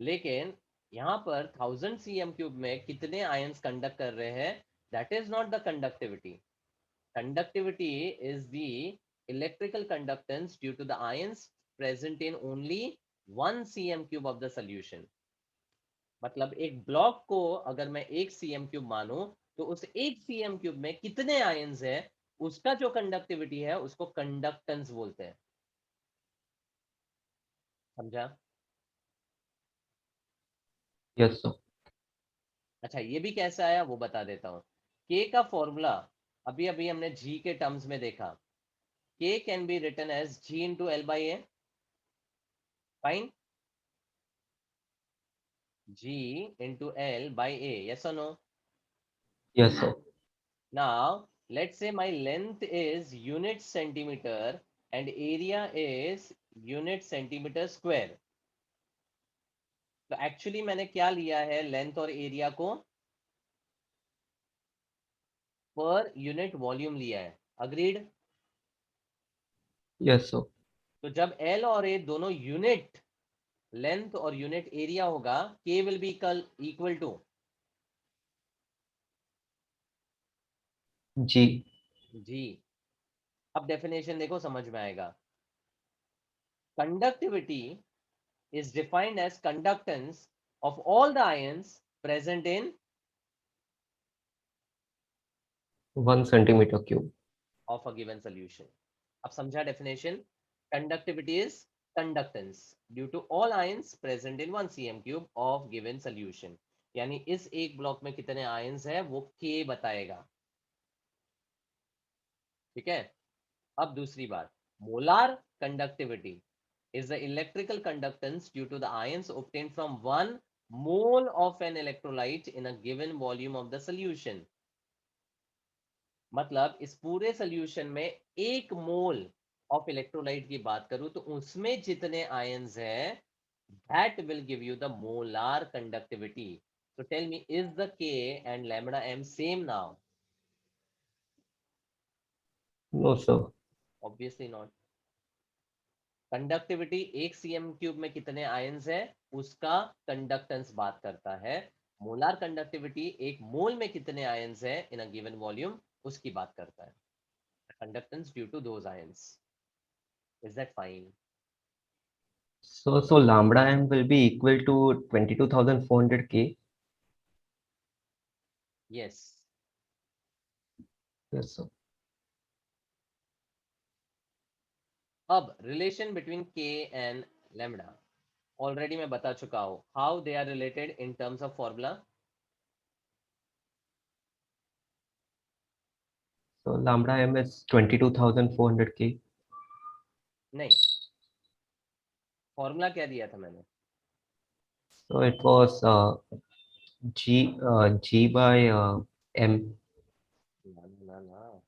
लेकिन यहाँ पर 1000 cm क्यूब में कितने आयंस कंडक्ट कर रहे हैं? That is not the conductivity. Conductivity is the electrical conductance due to the ions present in only 1 cm cube of the solution. मतलब एक ब्लॉक को अगर मैं 1 cm क्यूब मानूं तो उस 1 cm क्यूब में कितने आयंस है उसका जो कंडक्टिविटी है उसको कंडक्टेंस बोलते हैं। समझा? Yes, sir. अच्छा, ये भी कैसा आया वो बता देता हूँ। के का फॉर्मूला अभी अभी हमने जी के टर्म्स में देखा। K can be written as G into L by A. Fine, G into L by A, yes और no? Yes, sir. Now let's say my length is unit centimeter and area is unit centimeter square। तो actually मैंने क्या लिया है length और area को? Per unit volume लिया है। अग्रीड? Yes, sir. तो जब एल और ए दोनों यूनिट लेंथ और यूनिट एरिया होगा, K will be equal to G. G. अब डेफिनेशन देखो, समझ में आएगा। Conductivity is defined as conductance of all the ions present in 1 centimeter cube. of a given solution। अब समझा definition? Conductivity is conductance due to all ions present in 1 cm cube of given solution. यानी इस एक block में कितने ions है वो के बताएगा। ठीक है? अब दूसरी बात, molar conductivity is the electrical conductance due to the ions obtained from 1 mole of an electrolyte in a given volume of the solution। मतलब इस पूरे सोल्यूशन में 1 मोल ऑफ इलेक्ट्रोलाइट की बात करूं तो उसमें जितने आयंस है that will give you the molar conductivity। So tell me, is the K and lambda m same now? No, sir. Obviously not। Conductivity 1 cm cube में कितने आयंस है उसका कंडक्टेंस बात करता है। मोलार कंडक्टिविटी 1 मोल में कितने आयंस है इन अ गिवन वॉल्यूम उसकी बात करता है। Conductance due to those ions. Is that fine? So lambda m will be equal to 22,400 K. यस। Yes, sir. अब relation between K and lambda already मैं बता चुका हूं। How they are related in terms of formula? So lambda m is 22,400 K. नहीं, formula क्या दिया था मैंने? So it was G by M. ना ना ना,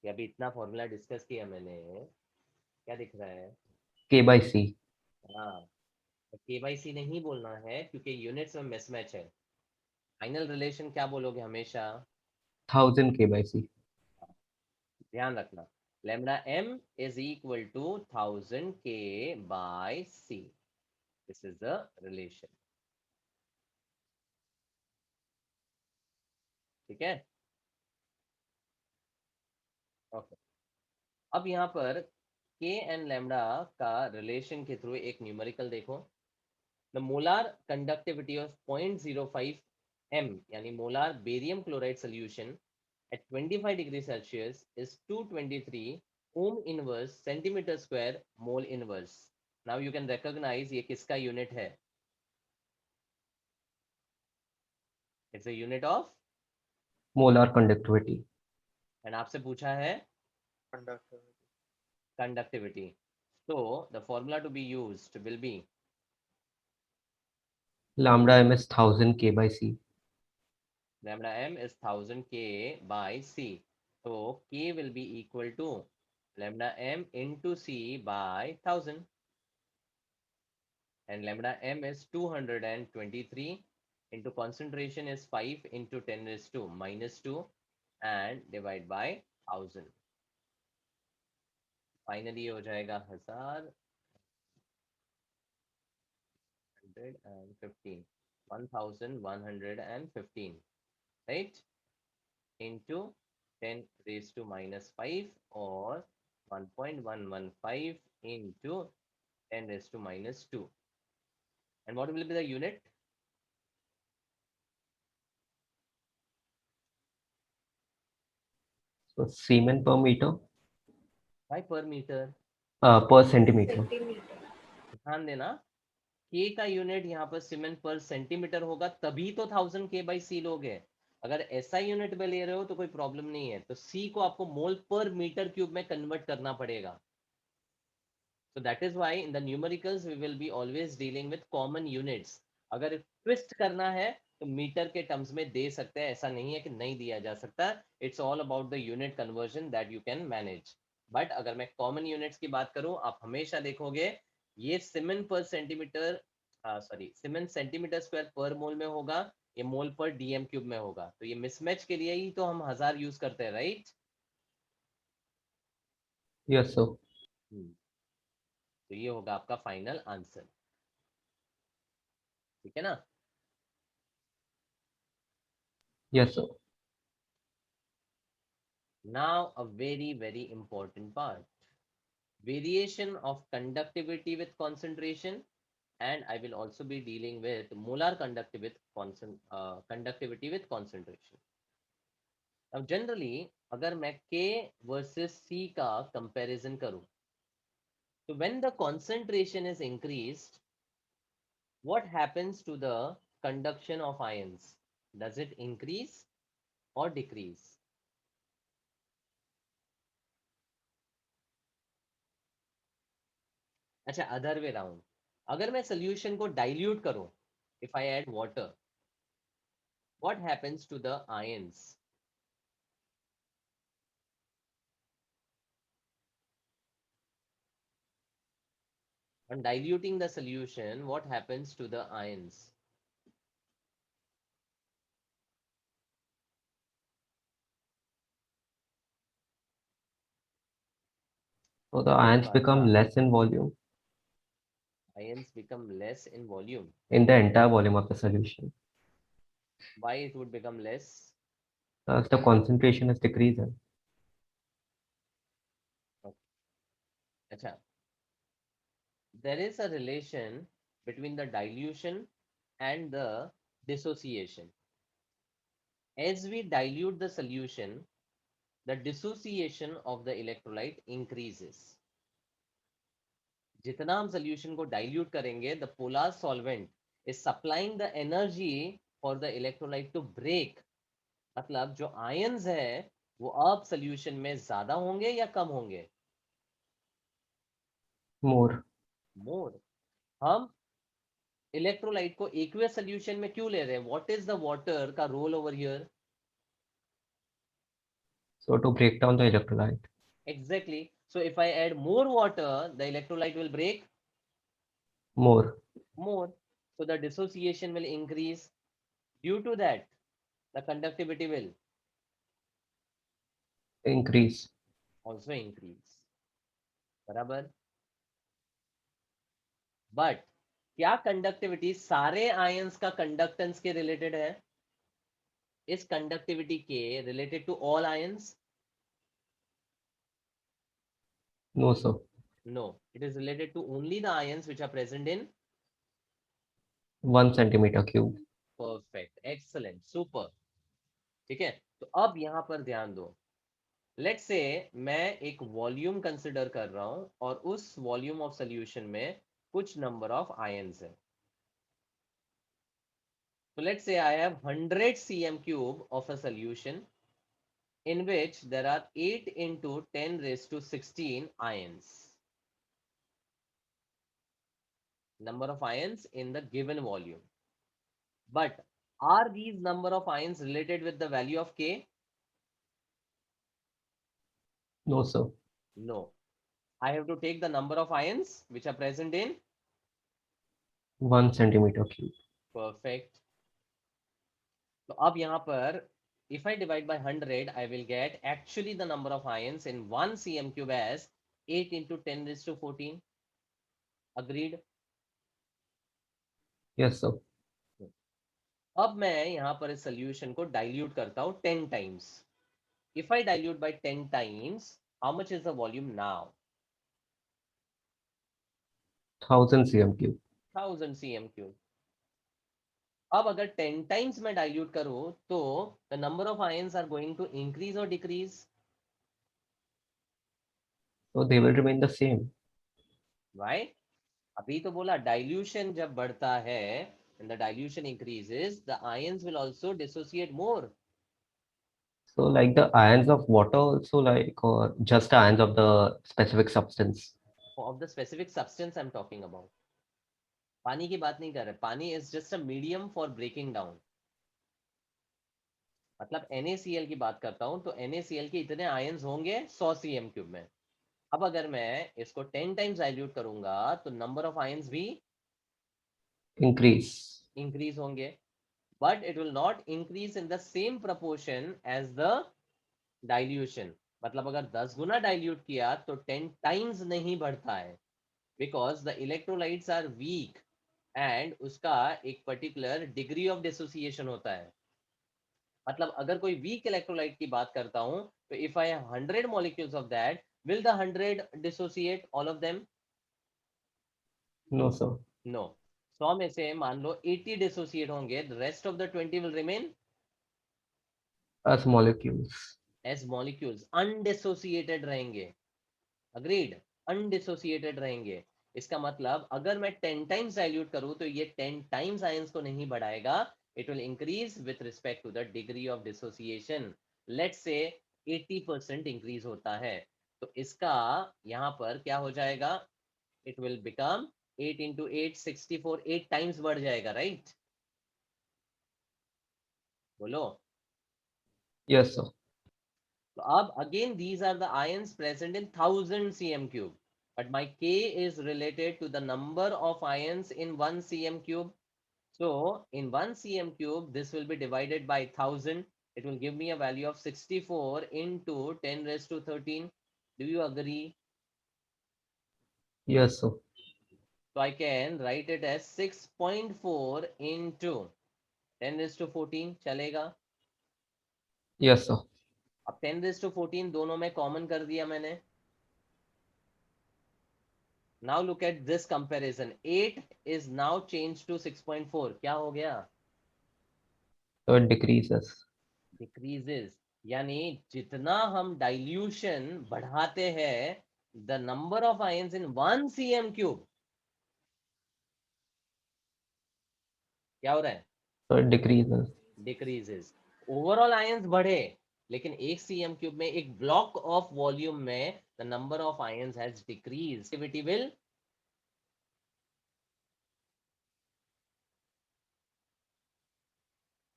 ये अभी इतना फॉर्मूला डिस्कस किया मैंने, क्या दिख रहा है? K by C. हाँ, केवाईसी नहीं बोलना है क्योंकि यूनिट्स में मिसमैच है। फाइनल रिलेशन क्या बोलोगे हमेशा? 1000 K by C. ध्यान रखना, lambda m is equal to 1000 k by c। This is the relation। ठीक है, ओके। अब यहाँ पर के एंड लैम्डा का रिलेशन के थ्रू एक न्यूमेरिकल देखो। The molar conductivity of 0.05 m यानी molar barium chloride solution at 25 degree Celsius is 223 ohm inverse centimeter square mole inverse. Now you can recognize ये किसका यूनिट है? It's a unit of, molar conductivity. and आपसे पूछा है conductivity. So the formula to be used will be Lambda m is 1000 K by C. lambda m is 1000 K by C. So K will be equal to lambda m into C by 1000. And lambda m is 223 into concentration is 5 into 10 raised to minus 2 and divide by 1000. Finally हो जाएगा 1115, right, into 10 raised to minus 5 or 1.115 into 10 raised to minus 2. And what will be the unit? So Siemens per meter, By per meter. per centimeter. Centimeter. ध्यान देना, के का unit यहाँ पर cement पर centimetre होगा, तभी तो 1000 के बाई सी लोगे। अगर ऐसा यूनिट में ले रहे हो तो कोई प्रॉब्लम नहीं है, तो सी को आपको मोल पर मीटर क्यूब में कन्वर्ट करना पड़ेगा। So that is why in the numericals we will be always dealing with common units. अगर ट्विस्ट करना है तो मीटर के टर्म्स में दे सकते हैं, ऐसा नहीं है कि नहीं दिया जा सकता। It's all about the unit conversion that you can manage. But अगर मैं कॉमन यूनिट्स की बात करूं, आप हमेशा देखोगे ये सीमेंट पर centimetre, sorry cement centimetre square per मोल में होगा, ये मोल पर डीएम क्यूब में होगा। तो ये मिसमैच के लिए ही तो हम 1000 यूज करते हैं, राइट? Yes, sir. तो ये होगा आपका फाइनल आंसर, ठीक है ना? Yes, sir. Now a very important part, variation of conductivity with concentration, and I will also be dealing with molar conductivity with concentration. Now generally अगर मैं K versus C का comparison करूं, so when the concentration is increased, what happens to the conduction of ions? Does it increase or decrease? अच्छा, other way round, अगर मैं solution को dilute करूं, if I add water, what happens to the ions? On diluting the solution, what happens to the ions? So the ions become less in volume Ions become less in volume. in the entire volume of the solution. Why it would become less? Thus the concentration is decreasing. Acha. There is a relation between the dilution and the dissociation. As we dilute the solution, the dissociation of the electrolyte increases. जितना हम solution को dilute करेंगे, the polar solvent is supplying the energy for the electrolyte to break. मतलब जो ions है वो अब solution में ज्यादा होंगे या कम होंगे? More. More. हम इलेक्ट्रोलाइट को एक्वियस सोल्यूशन में क्यों ले रहे हैं? व्हाट इज द वाटर का roll over here? So to break down the electrolyte. Exactly. So if I add more water, the electrolyte will break More. more. So the dissociation will increase. Due to that, the conductivity will Increase. also increase. बराबर? But क्या conductivity सारे ions का conductance के related है? is conductivity K related to all ions? No, sir. No, it is related to only the ions which are present in. 1 centimeter cube. Perfect, excellent, super. ठीक है, तो अब यहां पर ध्यान दो. लेट्स से मैं एक वॉल्यूम कंसिडर कर रहा हूं और उस वॉल्यूम ऑफ सॉल्यूशन में कुछ नंबर ऑफ आयंस है. So let's say I have 100 cm cube of a solution in which there are 8 into 10 raised to 16 ions. Number of ions in the given volume. But are these number of ions related with the value of K? No, sir. No. I have to take the number of ions which are present in. 1 centimeter cube. Perfect. तो अब यहाँ पर if I divide by 100, I will get actually the number of ions in 1 cm cube as 8 into 10 raised to 14. Agreed? Yes, sir. अब मैं यहाँ पर इस solution को डाइल्यूट करता हूँ 10 times. If I dilute by 10 times, how much is the volume now? 1000 cm cube. 1000 cm cube. अब अगर 10 times मैं dilute करूँ तो the number of ions are going to increase or decrease? So they will remain the same. Why? अभी तो बोला dilution जब बढ़ता है, when the dilution increases, the ions will also dissociate more. So like the ions of water also, like, or just ions of the specific substance? Of the specific substance I'm talking about. पानी की बात नहीं कर रहे. पानी is just a medium for breaking down. मतलब NaCl की बात करता हूं तो NaCl के इतने आयंस होंगे 100 cm क्यूब में. अब अगर मैं इसको 10 टाइम्स डाइल्यूट करूंगा तो नंबर ऑफ आयंस भी Increase. इंक्रीज होंगे, but it will not increase in the same proportion as the dilution. मतलब अगर 10 गुना डाइल्यूट किया तो 10 टाइम्स नहीं बढ़ता है, because the electrolytes are weak एंड उसका एक पर्टिकुलर डिग्री ऑफ डिसोसिएशन होता है. मतलब अगर कोई वीक इलेक्ट्रोलाइट की बात करता हूं तो if I have 100 molecules of that, will the 100 dissociate all of them? No, sir. No. 100 में से मान लो 80 डिसोसिएट होंगे, the rest of the 20 will remain As molecules. As molecules, undissociated रहेंगे. अग्रीड, अनडिसोसिएटेड रहेंगे. इसका मतलब अगर मैं 10 टाइम्स डाइल्यूट करूं तो ये 10 टाइम्स आयंस को नहीं बढ़ाएगा, it will increase with respect to the degree of dissociation. Let's say 80% increase होता है, तो इसका यहां पर क्या हो जाएगा? It will become 8 into 8 64, 8 times बढ़ जाएगा, राइट? बोलो. Yes, sir. तो अब again these are the ions present in 1000 cm cube, but my K is related to the number of ions in 1 cm cube. So in 1 cm cube this will be divided by 1000. It will give me a value of 64 into 10 raised to 13. Do you agree? Yes, sir. So I can write it as 6.4 into 10 raised to 14. चलेगा? Yes, sir. अब 10 raised to 14 दोनों में common कर दिया मैंने. Now look at this comparison. 8 is now changed to 6.4. क्या हो गया? So it decreases. Decreases. यानी जितना हम डाइल्यूशन बढ़ाते हैं, the number of ions in 1 cm cube क्या हो रहा है? So it decreases. Decreases. Overall ions बढ़े, लेकिन 1 cm क्यूब में एक ब्लॉक ऑफ वॉल्यूम में the number of ions has decreased. Activity will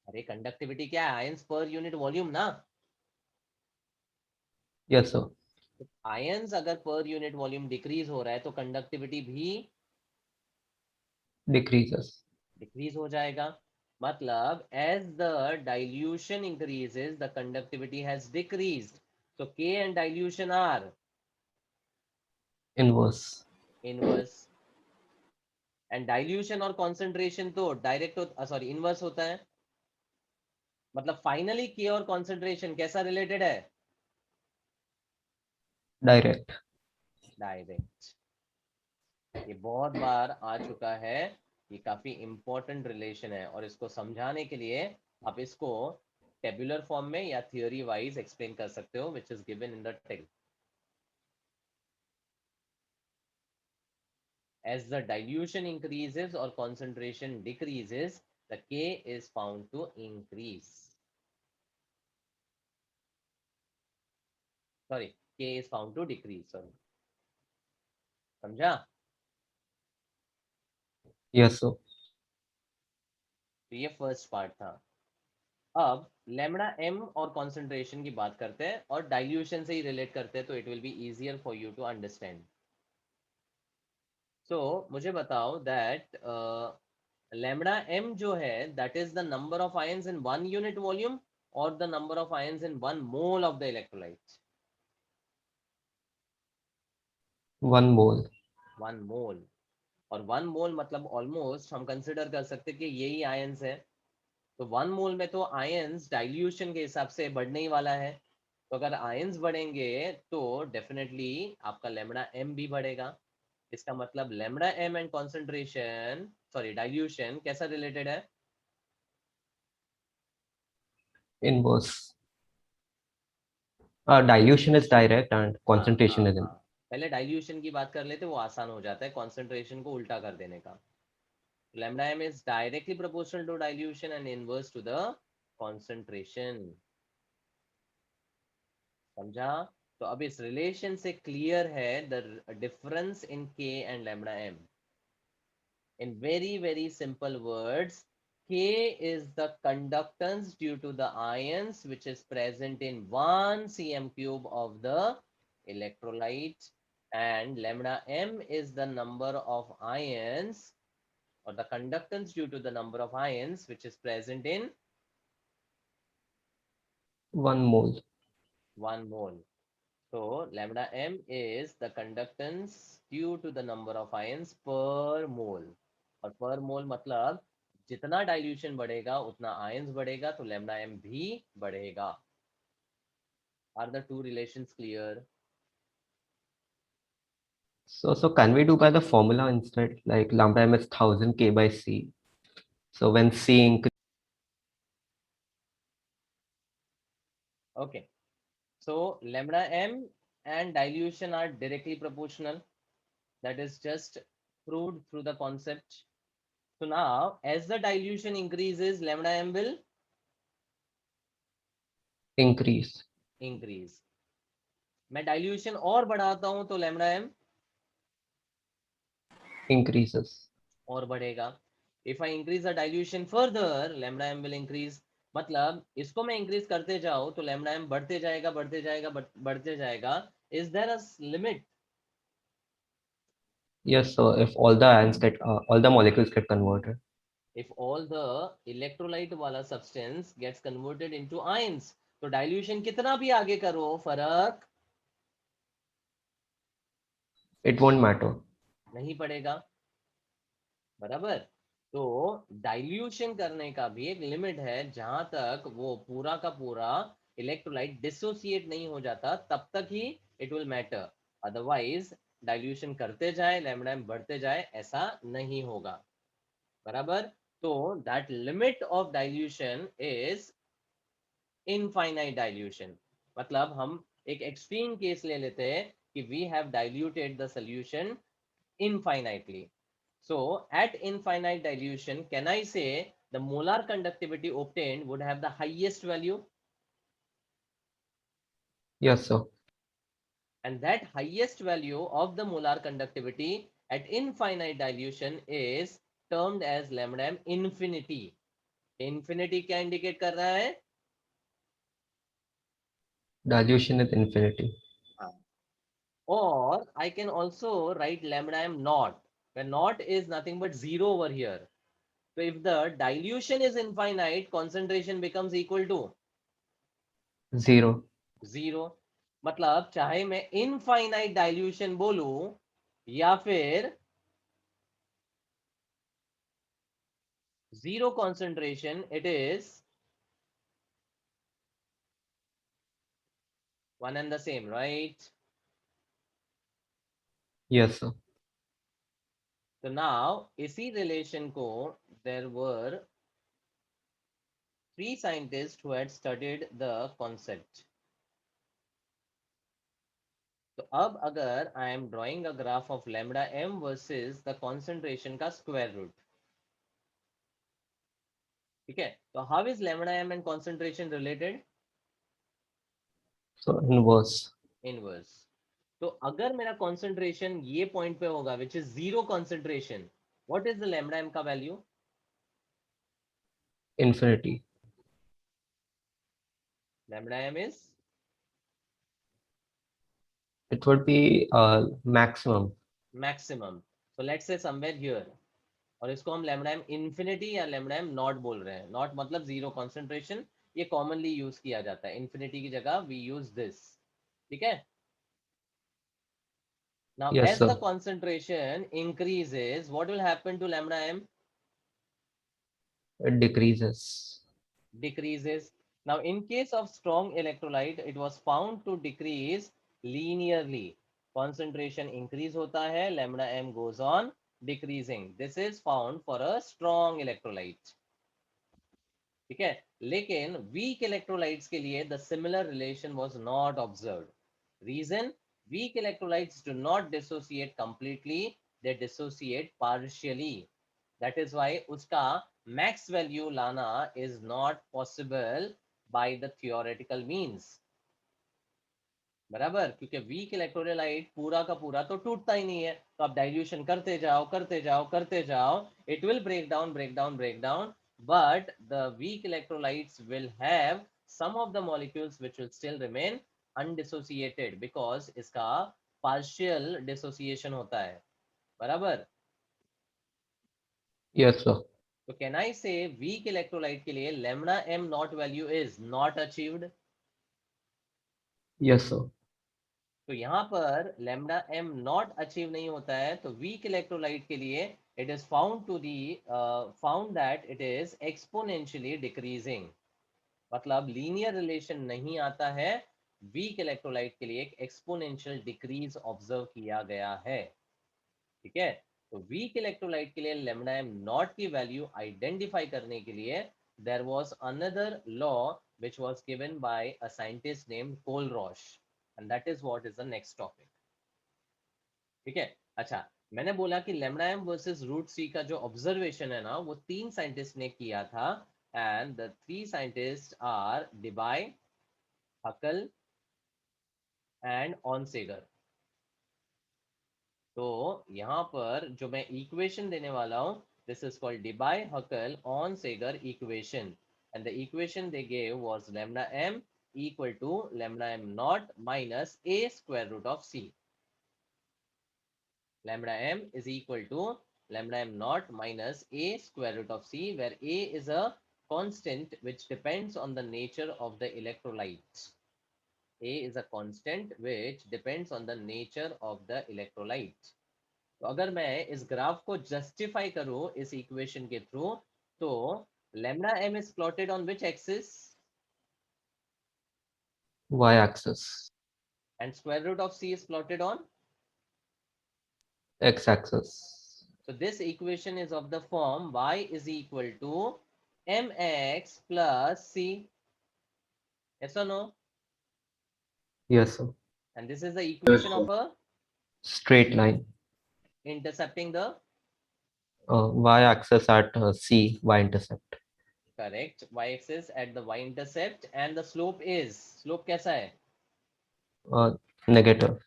अरे कंडक्टिविटी क्या है? आयंस पर यूनिट वॉल्यूम ना. Yes, sir. आयंस अगर पर यूनिट वॉल्यूम डिक्रीज हो रहा है तो कंडक्टिविटी भी Decreases. डिक्रीज हो जाएगा. मतलब as the dilution increases the conductivity has decreased. So K and dilution are Inverse. Inverse. And dilution और कॉन्सेंट्रेशन तो डायरेक्ट सॉरी इनवर्स होता है. मतलब फाइनली के और कॉन्सेंट्रेशन कैसा रिलेटेड है? डायरेक्ट। डायरेक्ट। ये बहुत बार आ चुका है, ये काफी इंपॉर्टेंट रिलेशन है, और इसको समझाने के लिए आप इसको टेबुलर फॉर्म में या थियोरी वाइज एक्सप्लेन कर सकते हो, which is given in the text. As the dilution increases or concentration decreases, the K is found to increase. Sorry, K is found to decrease. Sorry. समझा? Yes sir. तो ये first part था. अब lambda M और concentration की बात करते हैं और डाइल्यूशन से ही रिलेट करते हैं, तो it will be easier for you to understand. So मुझे बताओ दैट lambda m जो है that is the number of ions in 1 unit volume or the number of ions in 1 mole of the electrolyte. 1 mole. 1 mole. और 1 मोल मतलब almost हम consider कर सकते कि यही आयंस है. तो 1 मोल में तो आयंस डाइल्यूशन के हिसाब से बढ़ने ही वाला है. तो अगर आयंस बढ़ेंगे तो डेफिनेटली आपका लेमडा एम भी बढ़ेगा. इसका मतलब lambda m and concentration, sorry dilution कैसा रिलेटेड है? Inverse. Dilution is direct and concentration is in. पहले डाइल्यूशन की बात कर लेते, वो आसान हो जाता है कॉन्सेंट्रेशन को उल्टा कर देने का. lambda m is directly proportional to dilution and inverse to the concentration. समझा? तो अब इस रिलेशन से क्लियर है the difference in k and lambda m. In very very simple words, K is the conductance due to the ions which is present in 1 cm cube of the electrolyte, and lambda m is the number of ions or the conductance due to the number of ions which is present in 1 mole. 1 mole. So lambda m is the conductance due to the number of ions per mole. और पर मोल मतलब जितना dilution बढ़ेगा उतना ions बढ़ेगा, तो lambda m भी बढ़ेगा. Are the two relations clear? So can we do by the formula instead? Like lambda m is 1000 K by C. So when C increases. Okay. So lambda m and dilution are directly proportional. That is just proved through the concept. So now, as the dilution increases, lambda m will increase. मैं dilution और बढ़ाता हूं तो lambda m increases. और बढ़ेगा. If I increase the dilution further, lambda m will increase. मतलब इसको मैं इंक्रीज करते जाऊं तो लैम्डा एम बढ़ते जाएगा बढ़ते जाएगा बढ़ते जाएगा. Is there a limit? Yes, so if all the ions get all the molecules get converted. If all the electrolyte वाला substance gets converted into ions, तो डाइल्यूशन कितना भी आगे करो फर्क It won't matter. नहीं पड़ेगा. बराबर. तो डाइल्यूशन करने का भी एक लिमिट है, जहां तक वो पूरा का पूरा इलेक्ट्रोलाइट डिसोसिएट नहीं हो जाता तब तक ही it will matter. Otherwise dilution करते जाए लैम्डा एम बढ़ते जाए ऐसा नहीं होगा. बराबर. तो that limit of dilution is infinite dilution. मतलब हम एक एक्सट्रीम केस ले लेते हैं कि we have diluted the solution infinitely. So at infinite dilution, can I say the molar conductivity obtained would have the highest value? Yes, sir. And that highest value of the molar conductivity at infinite dilution is termed as lambda m infinity. Infinity क्या indicate कर रहा है? Dilution is infinity. Or I can also write lambda m naught, where naught is nothing but zero over here. So if the dilution is infinite, concentration becomes equal to 0. 0. मतलब चाहे मैं infinite dilution बोलूं या फिर zero concentration, it is one and the same, right? Yes, sir. So now इसी relation को there were 3 scientists who had studied the concept. तो अब अगर I am drawing a graph of lambda m versus the concentration का square root, ठीक है, तो how is lambda m and concentration related? So inverse. Inverse. तो अगर मेरा concentration ये point पे होगा which is 0 concentration, what is the lambda m का value? Infinity. Lambda m is It would be maximum. maximum. So let's say somewhere here, और इसको हम लैम्डा एम इन्फिनिटी या लैम्डा एम नॉट बोल रहे हैं. नॉट मतलब जीरो कॉन्सेंट्रेशन, ये कॉमनली यूज किया जाता है. इन्फिनिटी की जगह वी यूज दिस. ठीक है. Now Yes, as the sir. concentration increases, what will happen to lambda m? It decreases. Decreases. Now in case of strong electrolyte, it was found to decrease linearly. Concentration increase hota hai, lambda m goes on decreasing. This is found for a strong electrolyte. ठीक है. लेकिन week electrolytes के लिए the similar relation was not observed. Reason, weak electrolytes do not dissociate completely, they dissociate partially. That is why उसका max value लाना is not possible by the theoretical means. बराबर, क्योंकि weak electrolyte पूरा का पूरा तो टूटता ही नहीं है. तो आप डाइल्यूशन करते जाओ करते जाओ करते जाओ, it will break down break down break down, but the weak electrolytes will have some of the molecules which will still remain undissociated because इसका partial dissociation होता है. बराबर. Yes, sir. तो can I say weak electrolyte के लिए lambda m naught value is not achieved? Yes, sir. तो यहाँ पर lambda m नॉट अचीव नहीं होता है, तो वीक इलेक्ट्रोलाइट के लिए it is found that it is exponentially decreasing. मतलब लीनियर रिलेशन नहीं आता है. वीक इलेक्ट्रोलाइट के लिए एक एक्सपोनेंशियल डिक्रीज ऑब्जर्व किया गया है. ठीक है. तो वीक इलेक्ट्रोलाइट के लिए lambda m नॉट की वैल्यू आइडेंटिफाई करने के लिए there was another law which was given by a scientist named Kohlrausch, and that is what is the next topic. ठीक है. अच्छा, मैंने बोला कि lambda m versus root c का जो ऑब्जर्वेशन है ना, वो 3 साइंटिस्ट ने किया था, and the 3 scientists are Debye, Huckel and Onsager. तो यहाँ पर जो मैं इक्वेशन देने वाला हूँ, this is called Debye, Huckel, Onsager equation, and the equation they gave was lambda m equal to lambda m naught minus a square root of c. Lambda m is equal to lambda m naught minus a square root of c, where a is a constant which depends on the nature of the electrolyte. A is a constant which depends on the nature of the electrolyte. तो अगर मैं इस graph को justify करूं इस equation के through, तो lambda m is plotted on which axis? Y-axis. And square root of c is plotted on? X-axis. So this equation is of the form y is equal to mx plus c. Yes or no? Yes, sir. And this is the equation sir. of a Straight line. intercepting the Y-axis at C, y-intercept. correct y-axis at the y-intercept, and the slope is, slope कैसा है? Negative.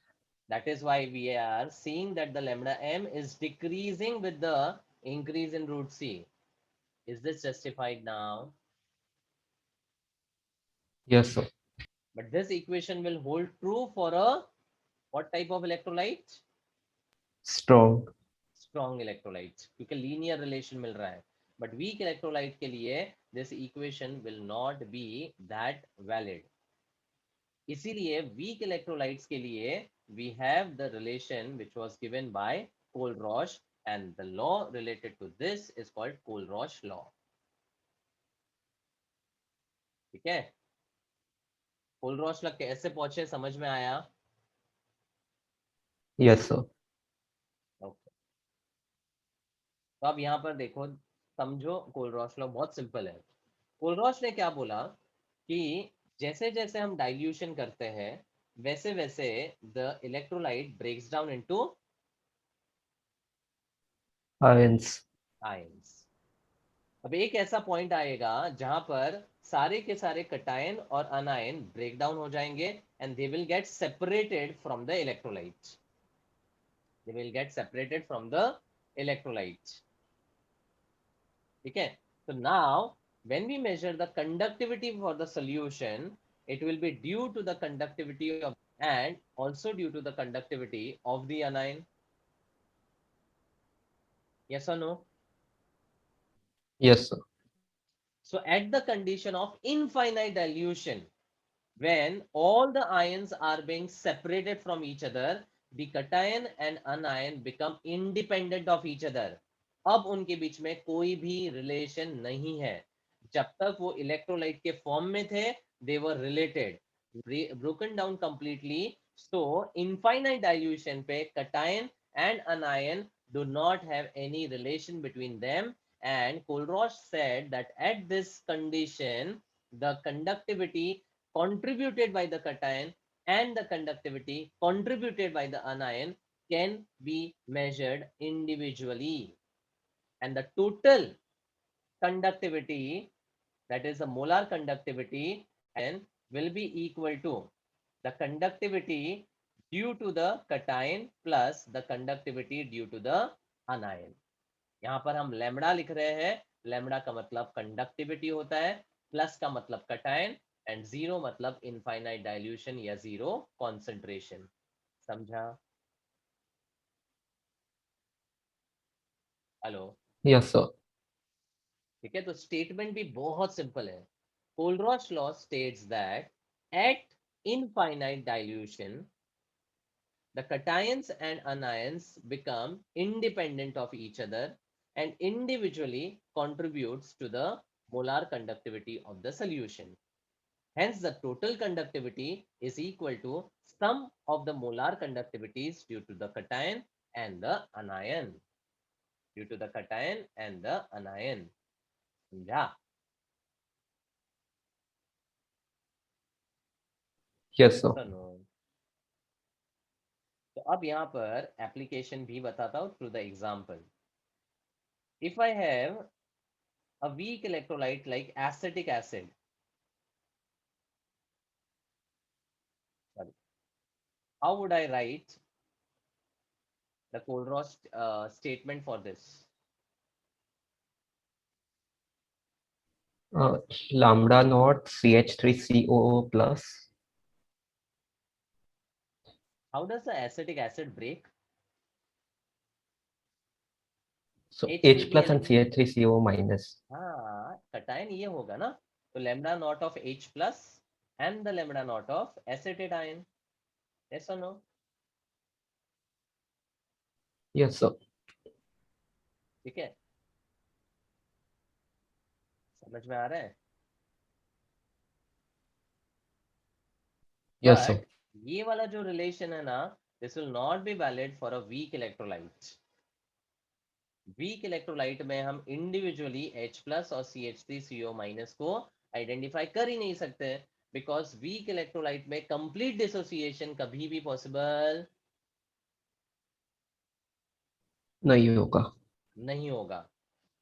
That is why we are seeing that the lambda m is decreasing with the increase in root c. Is this justified now? Yes, sir. But this equation will hold true for a what type of electrolyte? Strong. Strong electrolytes, क्योंकि linear relation मिल रहा है. But weak electrolyte के लिए this equation will not be that valid. इसीलिए weak electrolytes के लिए we have the relation which was given by Kohlrausch, and the law related to this is called Kohlrausch law. ठीक है. कोलरॉच तक कैसे पहुंचे, समझ में आया? Yes, sir. ओके, तो अब यहाँ पर देखो, समझो कोलरॉच लॉ बहुत सिंपल है। कोलरॉच ने क्या बोला कि जैसे जैसे हम डाइल्यूशन करते हैं वैसे वैसे the electrolyte breaks down into Ions. Ions. अब एक ऐसा पॉइंट आएगा जहां पर सारे के सारे कटायन और अनायन ब्रेक डाउन हो जाएंगे and they will get separated from the electrolyte. They will get separated from the electrolyte. ठीक है, तो now when we measure the conductivity for the solution, it will be due to the conductivity of and also due to the conductivity of the anion. Yes or no? Yes, sir. So at the condition of infinite dilution, when all the ions are being separated from each other, the cation and anion become independent of each other. अब उनके बीच में कोई भी relation नहीं है। जब तक वो इलेक्ट्रोलाइट के फॉर्म में थे, they were related, broken down completely. So infinite dilution पे cation and anion do not have any relation between them, and Kohlrausch said that at this condition the conductivity contributed by the cation and the conductivity contributed by the anion can be measured individually, and the total conductivity, that is the molar conductivity, and will be equal to the conductivity due to the cation plus the conductivity due to the anion. यहाँ पर हम lambda लिख रहे हैं, lambda का मतलब conductivity होता है, प्लस का मतलब कटायन, एंड जीरो मतलब इनफाइनाइट डाइल्यूशन या जीरो कॉन्सेंट्रेशन। समझा? हेलो? Yes, sir. ठीक है, तो स्टेटमेंट भी बहुत सिंपल है। Kohlrausch law states that at infinite dilution the cations and anions become independent of each other and individually contributes to the molar conductivity of the solution. Hence, the total conductivity is equal to sum of the molar conductivities due to the cation and the anion. Due to the cation and the anion. समझा? Yes, sir. No. तो अब यहाँ पर application भी बताता हूँ through the example. If I have a weak electrolyte like acetic acid, sorry, how would I write the Kohlrausch statement for this? Lambda naught CH3COO plus. How does the acetic acid break? So H H will be plus an, and CH3CO minus. हाँ, cation ये होगा ना, तो lambda naught of H plus and the lambda naught of acetate ion. Yes or no? Yes, sir. ठीक है, समझ में आ रहा है? Yes, sir. But ये वाला जो रिलेशन है ना, this will not be valid for a weak electrolyte. Weak electrolyte में हम इंडिविजुअली H प्लस और CH3CO माइनस को आइडेंटिफाई कर ही नहीं सकते, बिकॉज वीक इलेक्ट्रोलाइट में कंप्लीट डिसोसिएशन कभी भी पॉसिबल नहीं होगा. नहीं होगा।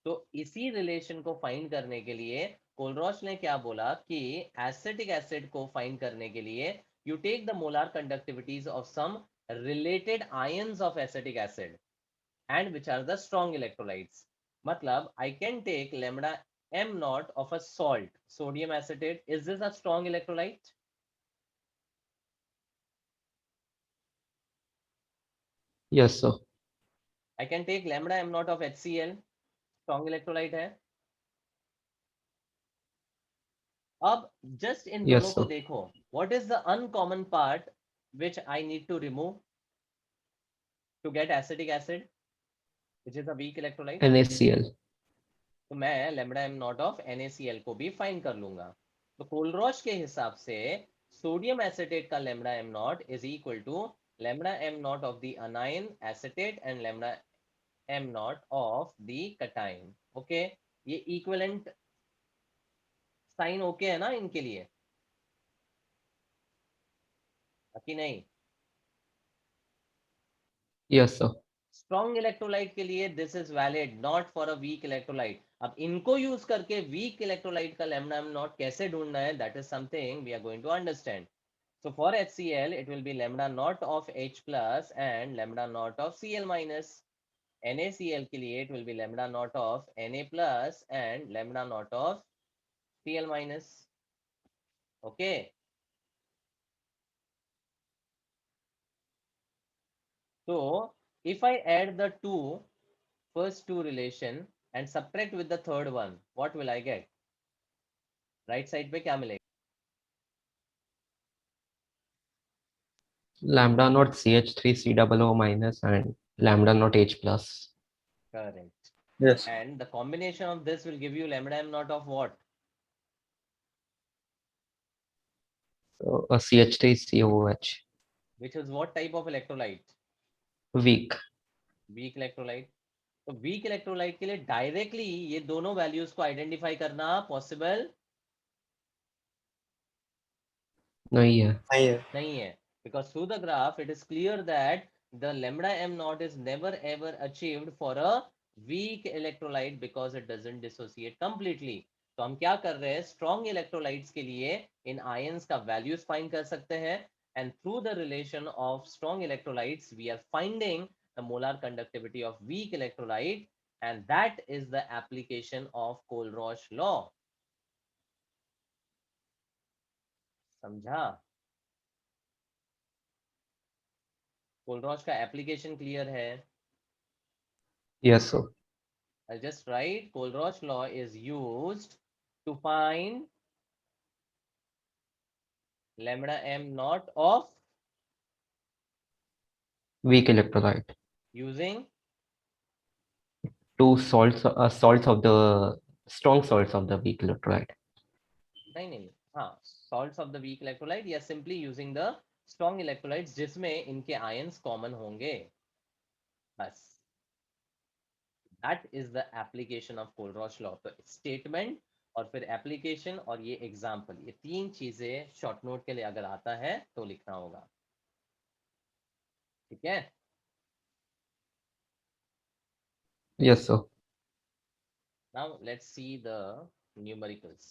तो इसी रिलेशन को फाइंड करने के लिए कोलरॉच ने क्या बोला कि एसिटिक एसिड को फाइंड करने के लिए you take the molar conductivities of some related ions of acetic acid and which are the strong electrolytes. Matlab, I can take lambda m naught of a salt, sodium acetate. Is this a strong electrolyte? Yes, sir. I can take lambda m naught of HCl, strong electrolyte है। अब just इन Yes, दोनों को sir. देखो, what is the uncommon part which I need to remove to get acetic acid, which is a weak electrolyte? NaCl. तो मैं lambda m naught of NaCl को भी find कर लूंगा। तो कोलरॉच के हिसाब से सोडियम एसिटेट का lambda M naught is equal to lambda M naught of the anion acetate and lambda M naught of the cation. Okay, ये इक्विवेलेंट साइन ओके है ना इनके लिए कि नहीं? Yes, sir. स्ट्रॉन्ग इलेक्ट्रोलाइट के लिए this is valid, not for a weak electrolyte. अब इनको यूज करके वीक इलेक्ट्रोलाइट का लैम्डा एम नॉट कैसे ढूंढना है, that is something we are going to understand. So for HCl, it will be lambda naught of H plus and lambda naught of Cl minus. NaCl के लिए it will be lambda naught of Na plus and lambda naught of Cl minus. Okay. So if I add the first two relation and subtract with the third one, what will I get? Right side पे क्या मिलेगा? Lambda naught CH3 COO minus and lambda naught H plus. Correct. Yes. And the combination of this will give you lambda m naught of what? So a CH3 COOH. Which is what type of electrolyte? Weak. Weak electrolyte. तो week electrolyte के लिए directly ये दोनों values को identify करना possible नहीं है. नहीं है, because through the graph it is clear that the lambda m naught is never ever achieved for a weak electrolyte because it doesn't dissociate completely. तो हम क्या कर रहे हैं, स्ट्रॉन्ग इलेक्ट्रोलाइट्स के लिए इन आयंस का वैल्यूज फाइंड कर सकते हैं, and through the relation of strong electrolytes we are finding the molar conductivity of weak electrolyte, and that is the application of Kohlrausch law. समझा? कोलरॉच का एप्लीकेशन क्लियर है? Yes, sir. I'll just write Kohlrausch law is used to find lambda m naught of Weak electrolyte. using Two salts of the strong salts of the weak electrolyte. नहीं हाँ, salts of the weak electrolyte या simply using the strong electrolytes जिसमें इनके ions common होंगे, बस. That is the application of Kohlrausch law. तो statement और फिर application और ये example, ये तीन चीजें short note के लिए अगर आता है तो लिखना होगा. ठीक है? Yes, sir. Now let's see the numericals.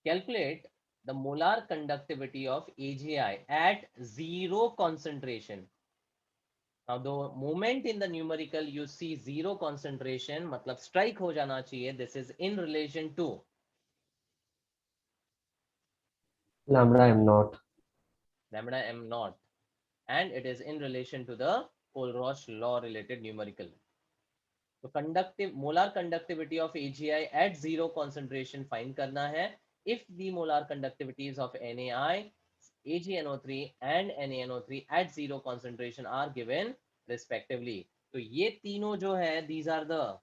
Calculate the molar conductivity of AgI at zero concentration. Now the moment in the numerical you see zero concentration, मतलब strike हो जाना चाहिए. This is in relation to Lambda m naught. lambda m naught, and it is in relation to the Kohlrausch law related numerical. तो conductive molar conductivity of AgI at zero concentration find करना है. If the molar conductivities of NaI, AgNO3 and NaNO3 at zero concentration are given respectively. तो ये तीनों जो है these are the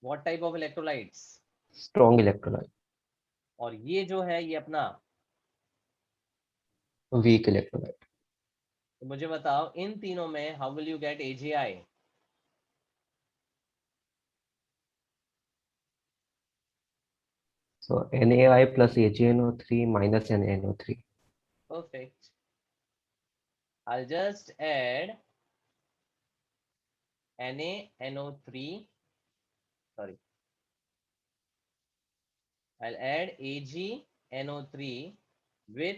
what type of electrolytes? Strong electrolyte. और ये जो है ये अपना. Weak electrolyte. तो मुझे बताओ इन तीनों में how will you get AgI? So NaI plus AgNO3 minus NaNO3. Perfect. I'll just add NaNO3, sorry, I'll add AgNO3 with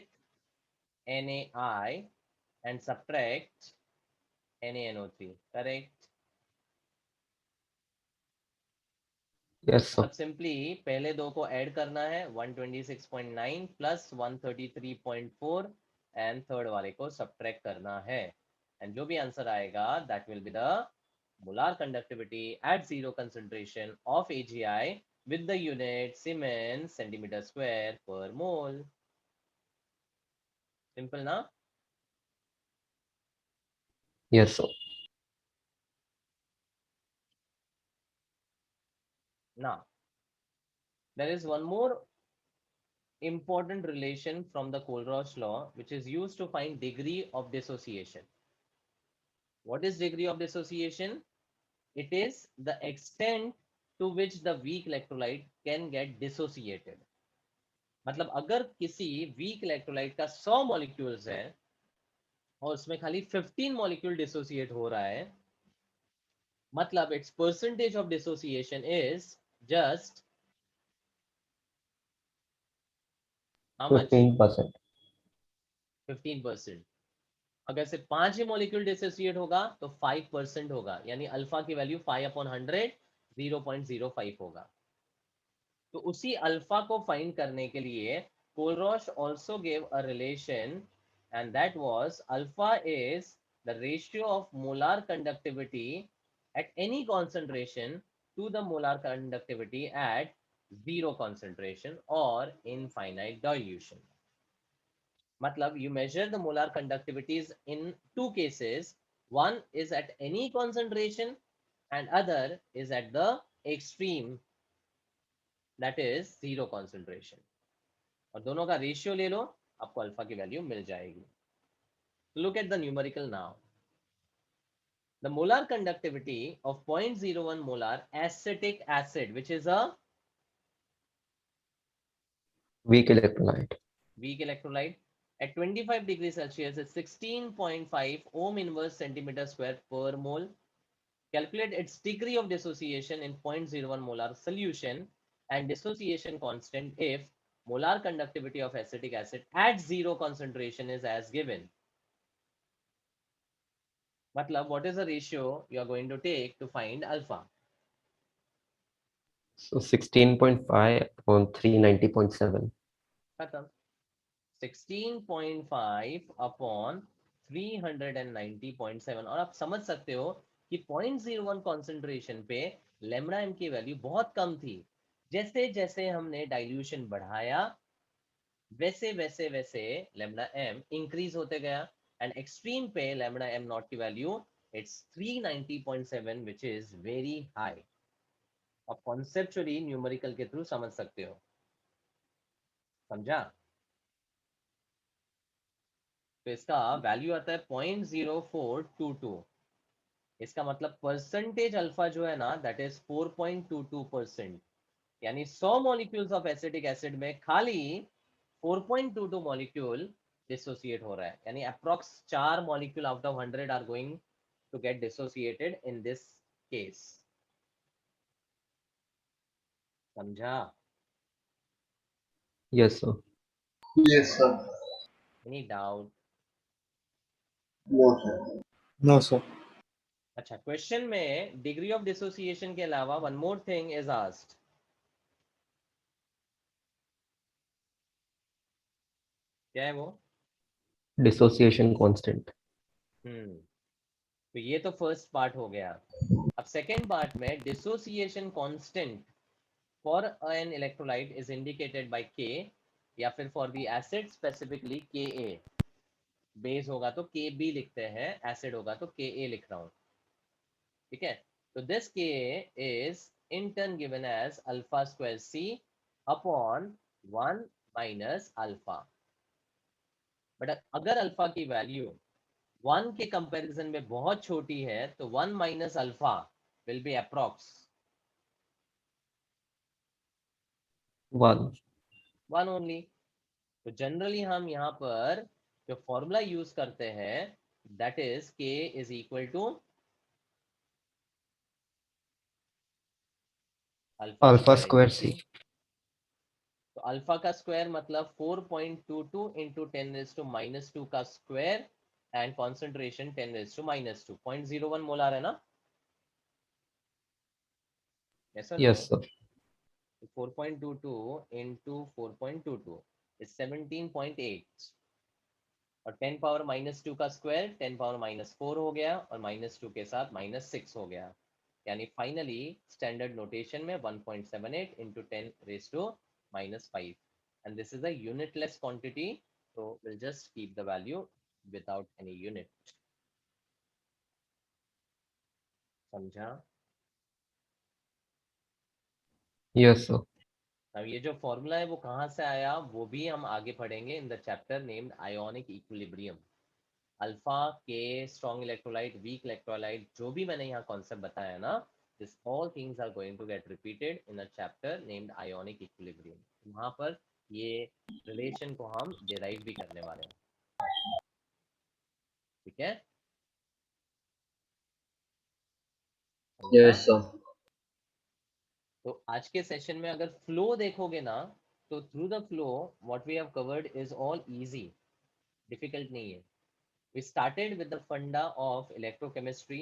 NaI and subtract NaNO3. Correct? Yes, sir. अब सिंपली पहले दो को add करना है, 126.9 प्लस 133.4 एंड थर्ड वाले को subtract करना है, एंड जो भी आंसर आएगा that will be the molar conductivity at zero concentration of AgI with the unit Siemens centimeter square per mole. Simple ना? Yes, sir. Now There is one more important relation from the Kohlrausch law, which is used to find degree of dissociation. What is degree of dissociation? It is the extent to which the weak electrolyte can get dissociated. मतलब अगर किसी week electrolyte का 100 molecules है और उसमें खाली 15 molecule dissociate हो रहा है, मतलब it's percentage of dissociation is just how much? 15%. 15%. अगर सिर्फ 5 ही मॉलिक्यूल डिसोसिएट होगा तो 5% होगा, यानी अल्फा की वैल्यू 5/100 0.05 होगा. तो उसी अल्फा को फाइंड करने के लिए Kohlrausch also give a relation, and that was alpha is the ratio of molar conductivity at any concentration to the molar conductivity at zero concentration or infinite dilution. मतलब you measure the molar conductivities in two cases. One is at any concentration and other is at the extreme, that is zero concentration. और दोनों का ratio ले लो, आपको alpha की value मिल जाएगी. Look at the numerical now. The molar conductivity of 0.01 molar acetic acid, which is a Weak electrolyte. weak electrolyte, at 25 degrees Celsius is 16.5 ohm inverse centimeter square per mole. Calculate its degree of dissociation in 0.01 molar solution and dissociation constant if molar conductivity of acetic acid at zero concentration is as given. मतलब what is the ratio you are going to take to find alpha? So 16.5 upon 390.7. खत्म. 16.5 upon 390.7. और आप समझ सकते हो कि 0.01 concentration पे lambda M की वैल्यू बहुत कम थी. जैसे जैसे हमने डाइल्यूशन बढ़ाया वैसे वैसे वैसे लेमड़ा एम इंक्रीज होते गया, एंड एक्सट्रीम पे लेमड़ा एम नॉट की value it's 390.7 which is very high. आप कॉन्सेप्चुअली न्यूमेरिकल के थ्रू समझ सकते हो. समझा? तो इसका वैल्यू आता है 0.0422. इसका मतलब परसेंटेज अल्फा जो है ना, दैट इज 4.22%. यानी 100 मॉलिक्यूल्स ऑफ एसिटिक एसिड में खाली 4.22 मॉलिक्यूल डिसोसिएट हो रहा है, यानी approx 4 molecule out of 100 are going to get dissociated in this case. समझा? Yes, sir. Yes, sir. Any doubt? No, sir. No, sir. अच्छा, क्वेश्चन में डिग्री ऑफ डिसोसिएशन के अलावा one more thing is asked. क्या है वो? Dissociation constant. तो ये तो फर्स्ट पार्ट हो गया. अब सेकेंड पार्ट में dissociation constant for an electrolyte is indicated by के, या फिर फॉर द एसिड स्पेसिफिकली के ए. बेस होगा तो के बी लिखते हैं, एसिड होगा तो के ए लिख रहा हूं. ठीक है? तो this K is in turn given as alpha square C upon 1 minus alpha. But अगर अल्फा की वैल्यू 1 के कंपैरिजन में बहुत छोटी है तो 1 minus alpha will be approx 1. 1 only. तो जनरली हम यहाँ पर जो फॉर्मूला यूज करते हैं that is K is equal to Alpha square C. तो अल्फा का स्क्वायर मतलब 4.22 इंटू 10⁻² का स्क्वायर एंड कॉन्सेंट्रेशन 10⁻². 0.01 मोलार है ना? yes or Yes, no? sir. 4.22 into 4.22 is 17.8. और 10⁻² का स्क्वायर 10⁻⁴ हो गया और -2 के साथ -6 हो गया. यानी फाइनली स्टैंडर्ड नोटेशन में 1.78 into 10⁻⁵. and this is a unitless quantity, so we'll just keep the value without any unit. समझा? Yes, sir. अब ये जो फॉर्मूला है वो कहाँ से आया वो भी हम आगे पढ़ेंगे in the chapter named ionic equilibrium. Alpha के स्ट्रॉन्ग इलेक्ट्रोलाइट वीक इलेक्ट्रोलाइट जो भी मैंने यहाँ कॉन्सेप्ट बताया ना, this all things are going to get repeated in a chapter named ionic equilibrium. वहां पर ये रिलेशन को हम डिराइव भी करने वाले हैं, ठीक है। Yes, sir. तो आज के सेशन में अगर फ्लो देखोगे ना, तो through the flow what we have covered is all easy, difficult नहीं है। We started with the funda of electrochemistry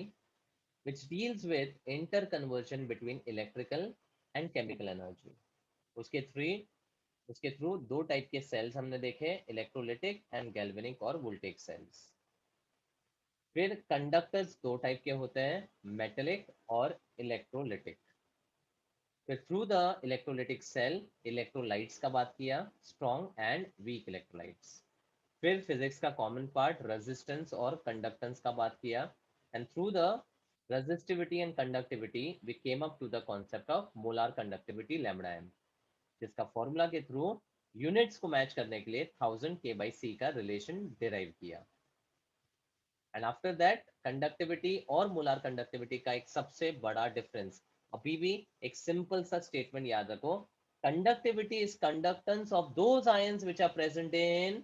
which deals with interconversion between electrical and chemical energy। उसके थ्री उसके थ्रू दो टाइप के cells हमने देखे, electrolytic and galvanic और voltaic cells. फिर कंडक्टर्स दो टाइप के होते हैं, मेटेलिक और इलेक्ट्रोलिटिक। फिर through the electrolytic cell electrolytes का बात किया, स्ट्रॉन्ग एंड वीक इलेक्ट्रोलाइट्स। फिर फिजिक्स का कॉमन पार्ट रेजिस्टेंस और कंडक्टेंस का बात किया, and through the resistivity and conductivity we came up to the concept of molar conductivity lambda m, जिसका फॉर्मूला के थ्रू यूनिट्स को मैच करने के लिए 1000 k/c का रिलेशन डिराइव किया। एंड आफ्टर दैट कंडक्टिविटी और मोलार कंडक्टिविटी का एक सबसे बड़ा डिफरेंस, अभी भी एक सिंपल सा स्टेटमेंट याद रखो, conductivity is conductance of those ions which are present in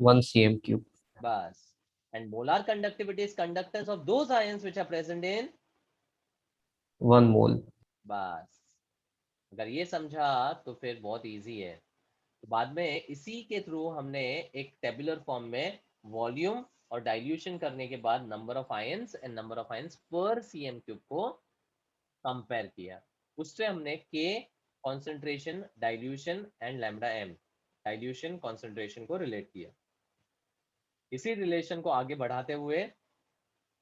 1 cm cube. बस, and molar conductivity is conductance of those ions which are present in 1 mole. बस। अगर ये समझा तो फिर बहुत इजी है। तो बाद में इसी के थ्रू हमने एक टेबुलर फॉर्म में वॉल्यूम और डाइल्यूशन करने के बाद number of ions and number of ions पर सीएम क्यूब को कंपेयर किया। उससे हमने के concentration dilution and lambda M dilution concentration को रिलेट किया। इसी रिलेशन को आगे बढ़ाते हुए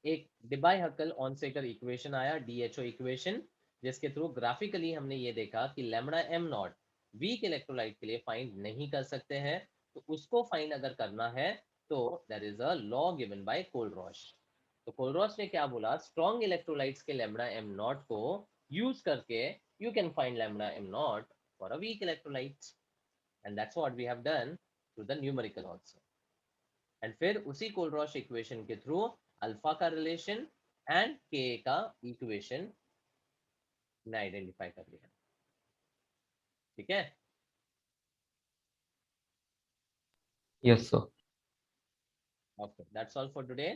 एक डिबाई-हक्केल ऑन-सेकर इक्वेशन आया, डीएचओ इक्वेशन, जिसके थ्रू ग्राफिकली हमने ये देखा कि lambda M not weak electrolyte के लिए फाइंड नहीं कर सकते हैं, तो उसको फाइंड अगर करना है तो there is a law given by Kohlrausch. तो कोलरॉश ने क्या बोला, स्ट्रॉन्ग इलेक्ट्रोलाइट्स के लैम्डा एम नॉट को यूज करके you can find lambda M not for a weak electrolyte, and that's what we have done through the numerical also. And फिर उसी Kohlrausch equation के थ्रू अल्फा का relation and K का equation ने identify कर लिया, ठीक है। Yes, sir. Okay, that's all for today.